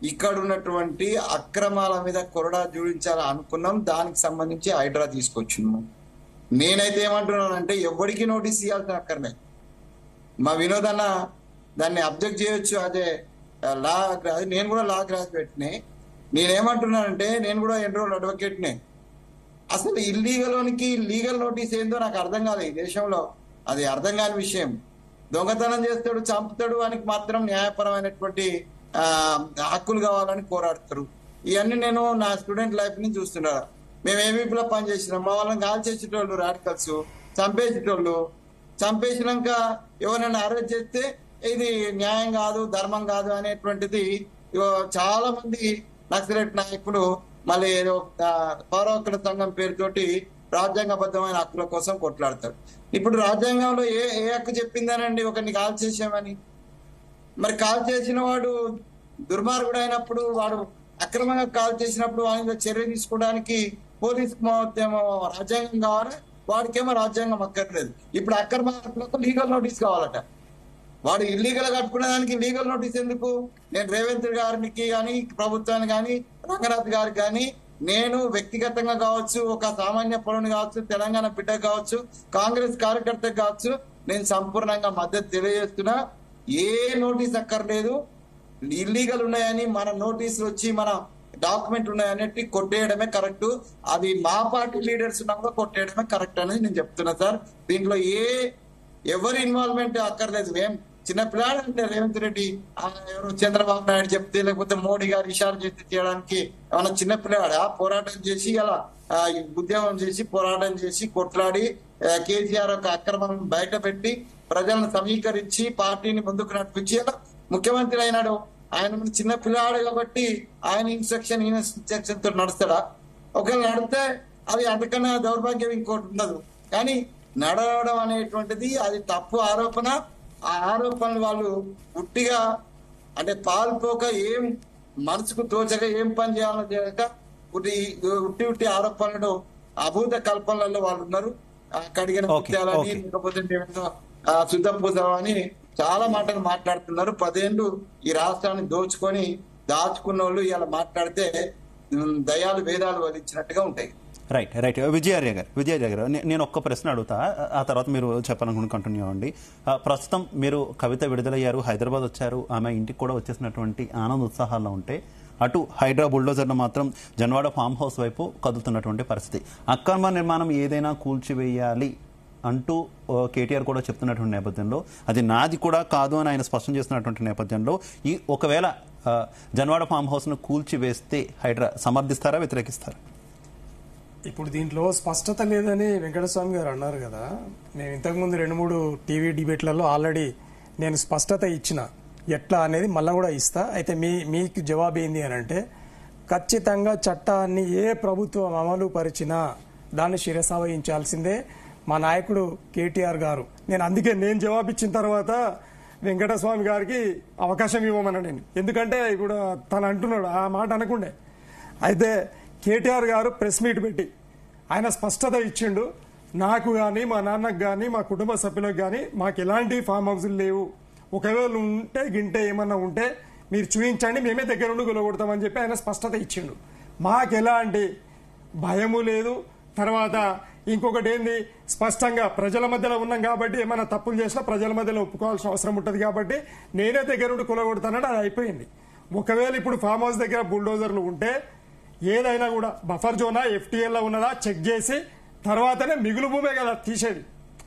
ఇక్కడ ఉన్నటువంటి అక్రమాల మీద కొరడా జూడించాలని అనుకున్నాం. దానికి సంబంధించి హైడ్రా తీసుకొచ్చున్నాం. నేనైతే ఏమంటున్నానంటే, ఎవరికి నోటీస్ ఇవ్వాల్సిన అక్కర్లేదు. మా వినోద్ అన్న దాన్ని అబ్జెక్ట్ చేయొచ్చు, అదే లా, నేను కూడా లా గ్రాడ్యుయేట్ని. నేనేమంటున్నానంటే, నేను కూడా ఎన్రోల్ అడ్వకేట్నే. అసలు ఇల్లీగల్కి లీగల్ నోటీస్ ఏందో నాకు అర్థం కాలేదు ఈ దేశంలో. అది అర్థం కాని విషయం. దొంగతనం చేస్తాడు, చంపుతాడు, వానికి మాత్రం న్యాయపరమైనటువంటి హక్కులు కావాలని పోరాడతారు. ఇవన్నీ నేను నా స్టూడెంట్ లైఫ్ నుంచి చూస్తున్నా. మేము ఏమీపీలో పనిచేసినాం, మా వాళ్ళని కాల్ చేసేటోళ్ళు రాడికల్స్, చంపేసేటోళ్ళు. చంపేసినాక ఎవరైనా అరెస్ట్ చేస్తే ఇది న్యాయం కాదు, ధర్మం కాదు అనేటువంటిది చాలా మంది నక్సలైట్ నాయకులు మళ్ళీ ఏదో పౌర హక్కుల సంఘం పేరుతోటి రాజ్యాంగబద్ధమైన హక్కుల కోసం కొట్లాడతారు. ఇప్పుడు రాజ్యాంగంలో ఏ హక్కు చెప్పిందనండి ఒకరిని కాల్ చేసామని? మరి కాల్ చేసిన వాడు దుర్మార్గుడు అయినప్పుడు, వాడు అక్రమంగా కాల్ చేసినప్పుడు వాడి మీద చర్య తీసుకోవడానికి పోలీస్ రాజ్యాంగం కావాలి, వాడికేమో రాజ్యాంగం అక్కర్లేదు. ఇప్పుడు అక్రమాలకు లీగల్ నోటీస్ కావాలట. వాడు ఇల్లీగల్ కట్టుకునే దానికి లీగల్ నోటీస్ ఎందుకు? నేను రేవంత్ గారికి కానీ, ప్రభుత్వానికి కానీ, రంగనాథ్ గారికి కానీ, నేను వ్యక్తిగతంగా కావచ్చు, ఒక సామాన్య పౌరుని కావచ్చు, తెలంగాణ బిడ్డ కావచ్చు, కాంగ్రెస్ కార్యకర్తకు కావచ్చు, నేను సంపూర్ణంగా మద్దతు తెలియజేస్తున్నా. ఏ నోటీస్ అక్కర్లేదు. ఇల్లీగల్ ఉన్నాయని మన నోటీసులు వచ్చి మన డాక్యుమెంట్ ఉన్నాయన్నట్టు కొట్టేయడమే కరెక్ట్. అది మా పార్టీ లీడర్స్ ఉన్నా కూడా కొట్టేయడమే కరెక్ట్ అనేది నేను చెప్తున్నా సార్. దీంట్లో ఎవరి ఇన్వాల్వ్మెంట్ అక్కర్లేదు. ఏం చిన్నపిల్లాడు అంటే రేవంత్ రెడ్డి ఎవరు చంద్రబాబు నాయుడు చెప్తే, లేకపోతే మోడీ గారు ఇషారా చేసి చేయడానికి ఏమన్నా చిన్నపిల్లాడా? పోరాటం చేసి అలా ఉద్యమం చేసి పోరాటం చేసి కొట్లాడి కేసీఆర్ ఒక అక్రమం బయట పెట్టి ప్రజలను సమీకరించి పార్టీని ముందుకు నడిపించి అలా ముఖ్యమంత్రి అయినాడు. ఆయన చిన్న పిల్లాడు కాబట్టి ఆయన ఇన్స్ట్రక్షన్ తో నడుస్తాడా? ఒకవేళ నడితే అది అంతకన్నా దౌర్భాగ్యం ఇంకోటి ఉండదు. కానీ నడవడం అనేటువంటిది అది తప్పు ఆరోపణ. ఆ ఆరోపణలు వాళ్ళు ఉట్టిగా అంటే పాల్పోక, ఏం మనసుకు తోచక, ఏం పని చేయాలో చేయక ఉట్టి ఆరోపణలు, అభూత కల్పనలలో వాళ్ళు ఉన్నారు. కడిగిన ముత్యాలని, లేకపోతే శుద్ధ పూజ అని చాలా మాటలు మాట్లాడుతున్నారు. 10 ఏళ్ళు ఈ రాష్ట్రాన్ని దోచుకొని దాచుకున్న వాళ్ళు ఇలా మాట్లాడితే దయాలు వేదాలు వదిలించినట్టుగా ఉంటాయి. రైట్ విజయార్య గారు నేను ఒక్క ప్రశ్న అడుగుతా, ఆ తర్వాత మీరు చెప్పాలనుకుని కంటిన్యూ అవ్వండి. ప్రస్తుతం మీరు కవిత విడుదలయ్యారు, హైదరాబాద్ వచ్చారు, ఆమె ఇంటికి కూడా వచ్చేసినటువంటి ఆనంద ఉత్సాహాల్లో ఉంటే అటు హైడ్రా బుల్డోజర్లు మాత్రం జన్వాడ ఫామ్ హౌస్ వైపు కదులుతున్నటువంటి పరిస్థితి. అక్రమ నిర్మాణం ఏదైనా కూల్చివేయాలి అంటూ కేటీఆర్ కూడా చెప్తున్నటువంటి నేపథ్యంలో, అది నాది కూడా కాదు అని ఆయన స్పష్టం చేస్తున్నటువంటి నేపథ్యంలో, ఈ ఒకవేళ జన్వాడ ఫామ్ హౌస్ ను కూల్చివేస్తే హైడ్రా సమర్థిస్తారా, వ్యతిరేకిస్తారా? ఇప్పుడు దీంట్లో స్పష్టత లేదని వెంకటస్వామి గారు అన్నారు కదా. నేను ఇంతకుముందు 2-3 టీవీ డిబేట్లలో ఆల్రెడీ నేను స్పష్టత ఇచ్చిన, ఎట్లా అనేది మళ్ళీ కూడా ఇస్తా. అయితే మీకు జవాబు ఏంది అని అంటే, ఖచ్చితంగా చట్టాన్ని ఏ ప్రభుత్వం అమలు పరిచినా దాన్ని శిరసావహించాల్సిందే మా నాయకుడు కేటీఆర్ గారు. నేను జవాబు ఇచ్చిన తర్వాత వెంకటస్వామి గారికి అవకాశం ఇవ్వమన్నా నేను, ఎందుకంటే ఇప్పుడు తను అంటున్నాడు ఆ మాట అనకుండే. అయితే కేటీఆర్ గారు ప్రెస్ మీట్ పెట్టి ఆయన స్పష్టత ఇచ్చిండు, నాకు కానీ మా నాన్నకు కానీ మా కుటుంబ సభ్యులకు కానీ మాకు ఎలాంటి ఫామ్ హౌస్లు లేవు, ఒకవేళ ఉంటే గింటే ఏమన్నా ఉంటే మీరు చూపించండి, మేమే దగ్గర ఉండి గులగొడతామని చెప్పి ఆయన స్పష్టత ఇచ్చిండు. మాకు ఎలాంటి భయము లేదు. తర్వాత ఇంకొకటి ఏంది, స్పష్టంగా ప్రజల మధ్యలో ఉన్నాం కాబట్టి ఏమైనా తప్పులు చేసినా ప్రజల మధ్యలో ఒప్పుకోవాల్సిన అవసరం ఉంటుంది కాబట్టి నేనే దగ్గరుండి కులగొడతానని అది అయిపోయింది. ఒకవేళ ఇప్పుడు ఫామ్ హౌస్ దగ్గర బుల్డోజర్లు ఉంటే ఏదైనా కూడా బఫర్ జోనా ఎఫ్టీఎల్లో ఉన్నదా చెక్ చేసి తర్వాతనే మిగులు భూమే కదా తీసేది,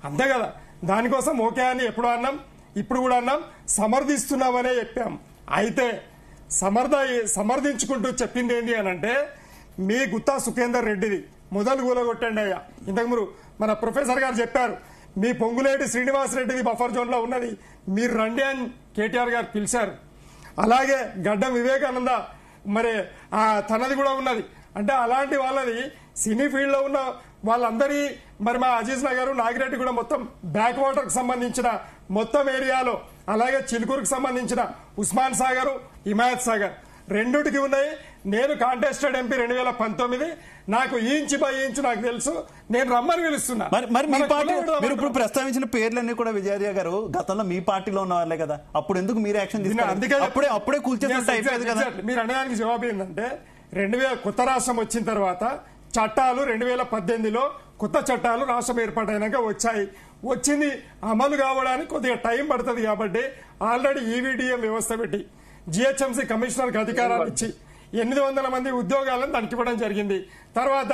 అంతే కదా. దానికోసం ఓకే అని ఎప్పుడు అన్నాం, ఇప్పుడు కూడా అన్నాం, సమర్థిస్తున్నామనే చెప్పాం. అయితే సమర్థించుకుంటూ చెప్పింది ఏంటి అని అంటే, మీ గుత్తా సుఖేందర్ రెడ్డిది మొదలు కూలగొట్టండి అయ్యా. ఇంతకుముందు మన ప్రొఫెసర్ గారు చెప్పారు, మీ పొంగులేటి శ్రీనివాస్ రెడ్డిది బఫర్ జోన్ లో ఉన్నది, మీరు రండి అని కేటీఆర్ గారు పిలిచారు. అలాగే గడ్డం వివేకానంద మరి తనది కూడా ఉన్నది. అంటే అలాంటి వాళ్ళది సినీ ఫీల్డ్ లో ఉన్న వాళ్ళందరి మరి మా అజీజ్ నగర్ నాగిరెడ్డి కూడా మొత్తం బ్యాక్ వాటర్ కు సంబంధించిన మొత్తం ఏరియాలో, అలాగే చిలుకూరుకు సంబంధించిన ఉస్మాన్ సాగర్, హిమాయత్ సాగర్ రెండుటికి ఉన్నాయి. నేను కాంటెస్టెడ్ ఎంపీ 2019, నాకు ఇంచు బై ఇంచు నాకు తెలుసు, నేను రమ్మని పిలుస్తున్నా. మరి మీ పార్టీ మీరు ఇప్పుడు ప్రస్తావించిన పేర్లన్నీ కూడా విజయార్య గారు గతంలో మీ పార్టీలో ఉన్న వాళ్ళే కదా, అప్పుడు ఎందుకు మీరు యాక్షన్ తీసుకున్నారు? అప్పుడే కూల్చేస్తే అయిపోయేది కదా. మీరు అనడానికి జవాబు ఏంటంటే, 2000 కొత్త రాష్ట్రం వచ్చిన తర్వాత చట్టాలు 2018లో కొత్త చట్టాలు రాష్ట్రం ఏర్పాటైనాక వచ్చింది అమలు కావడానికి కొద్దిగా టైం పడుతుంది కాబట్టి ఆల్రెడీ ఈవీడీఎం వ్యవస్థ పెట్టి జిహెచ్ఎంసీ కమిషనర్కి అధికారాలు ఇచ్చి 800 మంది ఉద్యోగాలను దానికి ఇవ్వడం జరిగింది. తర్వాత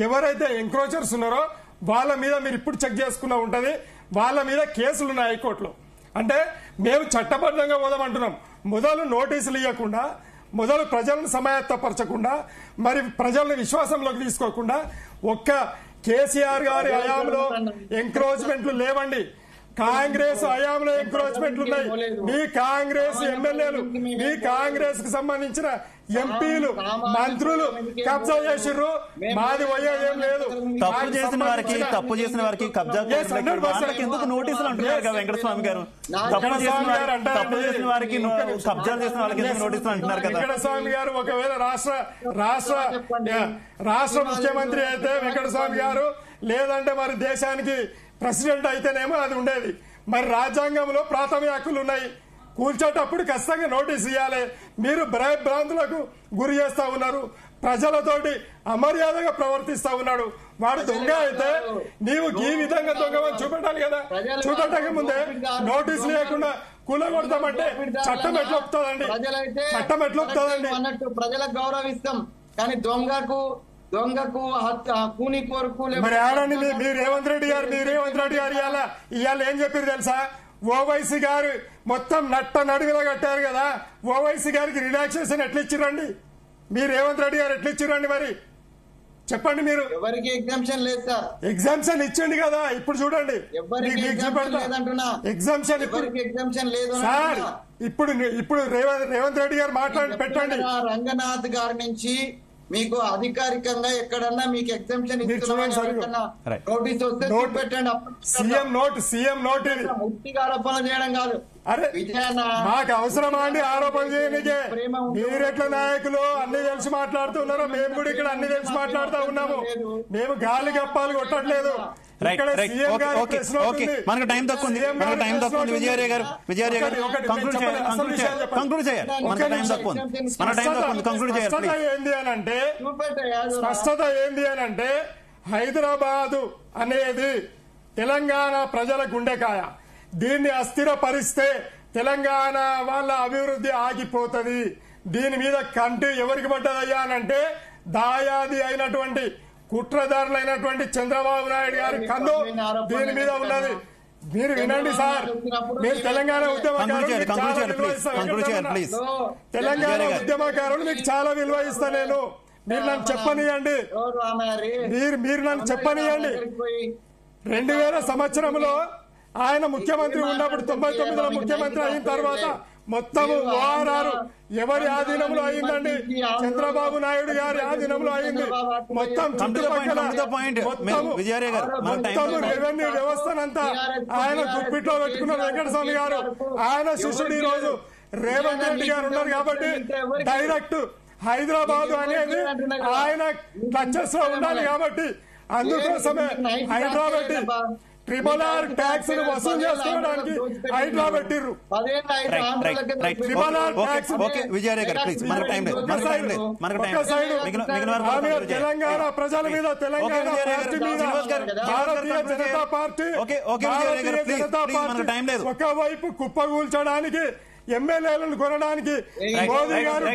ఎవరైతే ఎంక్రోచర్స్ ఉన్నారో వాళ్ళ మీద మీరు ఇప్పుడు చెక్ చేసుకున్నా ఉంటది, వాళ్ళ మీద కేసులు ఉన్నాయి హైకోర్టులో. అంటే మేము చట్టబద్ధంగా పోదామంటున్నాం. మొదలు నోటీసులు ఇవ్వకుండా, మొదలు ప్రజలను సమాయత్తపరచకుండా, మరి ప్రజలను విశ్వాసంలోకి తీసుకోకుండా, ఒక్క కేసీఆర్ గారి హయాంలో ఎంక్రోచ్మెంట్లు లేవండి, కాంగ్రెస్ హయాంలో ఎంక్రోచ్మెంట్లు ఉన్నాయి. మీ కాంగ్రెస్ ఎమ్మెల్యేలు, మీ కాంగ్రెస్ కు సంబంధించిన ఎంపీలు, మంత్రులు కబ్జా చేసిర్రు, మాది పోయేదేం లేదు. తప్పు చేసిన వారికి కబ్జా ఎందుకు నోటీసులు అంటున్నారు కదా వెంకటస్వామి గారు? తప్పు చేసిన వారికి కబ్జాలు చేసిన వాళ్ళకి ఎందుకు నోటీసులు అంటున్నారు కదా? వెంకటస్వామి గారు ఒకవేళ రాష్ట్ర ముఖ్యమంత్రి అయితే వెంకటస్వామి గారు, లేదంటే మరి దేశానికి ప్రెసిడెంట్ అయితేనేమో అది ఉండేది. మరి రాజ్యాంగంలో ప్రాథమిక హక్కులు ఉన్నాయి, కూల్చేటప్పుడు ఖచ్చితంగా నోటీస్ ఇవ్వాలి. మీరు భ్రాంతులకు గురి చేస్తా ఉన్నారు, ప్రజలతోటి అమర్యాదగా ప్రవర్తిస్తా ఉన్నాడు. వాడు దొంగ అయితే నీవు ఈ విధంగా దొంగమని చూపెట్టాలి కదా. చూపెట్టక ముందే నోటీసులు లేకుండా కూలగొడతామంటే చట్టం ఎట్లా ఒప్పుతుందండి? చట్టం ఎట్లా ఒప్పుతుందండి? అన్నట్టు ప్రజలకు గౌరవిస్తాం, కానీ దొంగకు కూని కోరుకు మరి ఆడండి. మీరు రేవంత్ రెడ్డి గారు ఇవాళ ఏం చెప్పారు తెలుసా? ఓవైసీ గారు మొత్తం నడుగులా కట్టారు కదా, ఓవైసీ గారికి రిలాక్సేషన్ ఎట్లా ఇచ్చిరండి? మీరు రేవంత్ రెడ్డి గారు ఎట్లా ఇచ్చిరండి? మరి చెప్పండి. మీరు ఎవరికి ఎగ్జామ్షన్ లేదు సార్. ఎగ్జామ్షన్ ఇచ్చండి కదా, ఇప్పుడు చూడండి ఎగ్జామ్షన్ లేదు సార్. ఇప్పుడు రేవంత్ రెడ్డి గారు మాట్లాడి పెట్టండి. రంగనాథ్ గారి నుంచి మీకు అధికారికంగా ఎక్కడన్నా మీకు ఎగ్జామ్షన్ నోటీస్ వస్తే పెట్టండి. సీఎం నోట్ ఇది ముట్టిగా ఆరోపణ చేయడం కాదు. అరే మాకు అవసరమా అండి ఆరోపణ చేయనికే? మీరెట్ల నాయకులు అన్ని తెలిసి మాట్లాడుతున్నారో మేము కూడా ఇక్కడ అన్ని తెలిసి మాట్లాడుతూ ఉన్నాము. మేము గాలి గప్పాలు కొట్టట్లేదు. రైట్ రైట్ ఓకే ఓకే మనకు టైం తక్కువ ఉంది విజయార్య గారు కంక్లూడ్ చేయాలి మనకు టైం తక్కువ ఉంది కంక్లూడ్ చేయాలి స్పష్టత ఏంది అని అంటే హైదరాబాదు అనేది తెలంగాణ ప్రజల గుండెకాయ. దీన్ని అస్థిరపరిస్తే తెలంగాణ వాళ్ళ అభివృద్ధి ఆగిపోతుంది. దీని మీద కంటి ఎవరికి పడ్డదయ్యా అనంటే దాయాది అయినటువంటి కుట్రదారులైనటువంటి చంద్రబాబు నాయుడు గారి కన్ను దీని మీద ఉన్నది. మీరు వినండి సార్, మీరు తెలంగాణ ఉద్యమకారులు మీకు చాలా విలువ ఇస్తా నేను. మీరు నన్ను చెప్పనియండి 2000 సంవత్సరంలో ఆయన ముఖ్యమంత్రి ఉన్నప్పుడు 99లో ముఖ్యమంత్రి అయిన తర్వాత మొత్తము వారారు ఎవరి ఆధీనంలో అయిందండి? చంద్రబాబు నాయుడు గారి ఆధీనంలో అయింది. మొత్తం రెవెన్యూ వ్యవస్థనంతా ఆయన గుప్పిట్లో పెట్టుకున్న వెంకటస్వామి గారు, ఆయన శిష్యుడు ఈ రోజు రేవంత్ రెడ్డి గారు ఉన్నారు. కాబట్టి డైరెక్ట్ హైదరాబాద్ అనేది ఆయన టచెస్ లో ఉండాలి. కాబట్టి అందుకోసమే హైదరాబాద్ RRR ట్యాక్స్ వసూలు చేసుకోవడానికి హైదరాబాద్ పెట్టిర్రు. తెలంగాణ ప్రజల మీద, తెలంగాణ పార్టీ మీద భారతీయ జనతా పార్టీ ఒకవైపు కుప్పగూల్చడానికి, ఎమ్మెల్యేలను కొనడానికి మోదీ గారు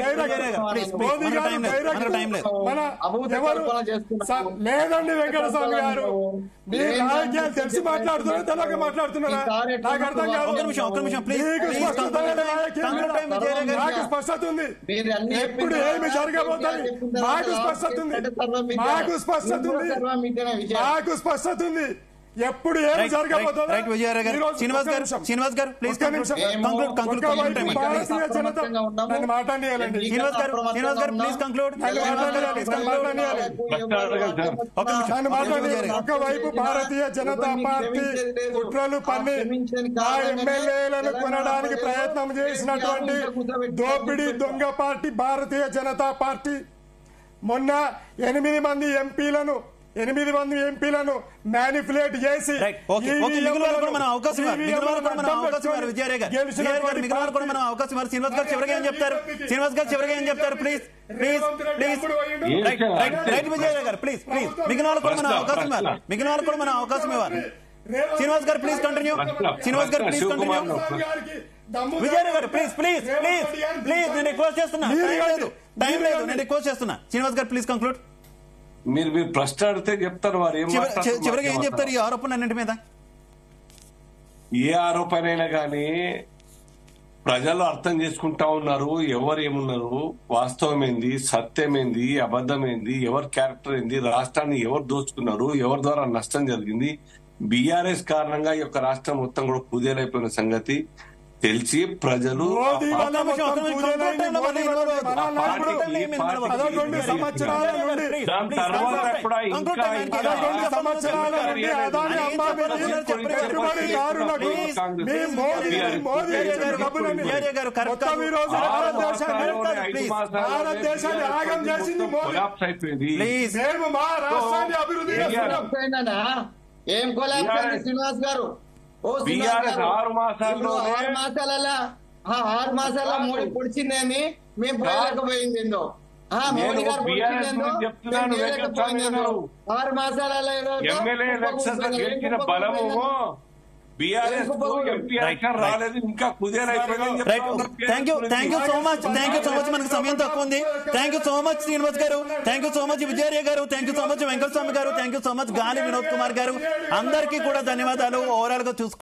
లేదండి. వెంకటస్వామి గారు మీరు రాజకీయాలు తెలిసి మాట్లాడుతున్నారా, తెలియక మాట్లాడుతున్నారా నాకు అర్థం కాదు. నాకు స్పష్టత ఉంది, ఎప్పుడు ఏమి జరగబోతుంది నాకు స్పష్టత ఉంది, నాకు స్పష్టత ఉంది ఎప్పుడు ఏమి జరగబోతుందో. శ్రీనివాస్ గారు ప్లీజ్ ఒకవైపు భారతీయ జనతా పార్టీ కుట్రలు పన్ని ఆ ఎమ్మెల్యేలను కొనడానికి ప్రయత్నం చేసినటువంటి దోపిడీ దొంగ పార్టీ భారతీయ జనతా పార్టీ మొన్న 8 మంది ఎంపీలను మ్యానిపులేట్ చేసి అవకాశం చివరిగా ఏం చెప్తారు ప్లీజ్ మిగిలిన వాళ్ళకు కూడా మనం అవకాశం ఇవ్వాలి. శ్రీనివాస్ గారు ప్లీజ్ కంటిన్యూ. విజయ్ గారు ప్లీజ్ నేను రిక్వెస్ట్ చేస్తున్నా, టైం లేదు, నేను రిక్వెస్ట్ చేస్తున్నా. శ్రీనివాస్ గారు ప్లీజ్ కంక్లూడ్. మీరు ప్రశ్న అడిగితే చెప్తారు వారు చివరిగా ఏం చెప్తారు ఈ ఆరోపణ అన్నింటి మీద? ఏ ఆరోపణ అయినా కానీ ప్రజలు అర్థం చేసుకుంటా ఉన్నారు ఎవరు ఏమున్నారు, వాస్తవం ఏంది, సత్యం ఏంది, అబద్ధం ఏంది, ఎవరి క్యారెక్టర్ ఏంది, రాష్ట్రాన్ని ఎవరు దోచుకున్నారు, ఎవరి ద్వారా నష్టం జరిగింది. బీఆర్ఎస్ కారణంగా ఈ యొక్క రాష్ట్రం మొత్తం కూడా కుదేలైపోయిన సంగతి తెలిసి ప్రజలు ఏం కొలాబ్ శ్రీనివాస్ గారు 6 మాసాల మోడీ పొడిచిందేమి మేము పోయలేకపోయింది ఏందో, మోడీ గారు పొడిచిందేందో 6 మాసాలలో గెలిచిన బలము బీఆర్ఎస్ రాలేదు, ఇంకా కుదేలైపోయింది. థ్యాంక్ యూ సో మచ్ మనకు సమయం తక్కువ ఉంది. Thank you so much Srinivas గారు, థ్యాంక్ యూ సో మచ్ విజయార్య గారు, thank you so much Venkataswamy గారు, థ్యాంక్ యూ సో మచ్ గాలి వినోద్ కుమార్ గారు. అందరికీ కూడా ధన్యవాదాలు. ఓవరాల్ గా చూసుకో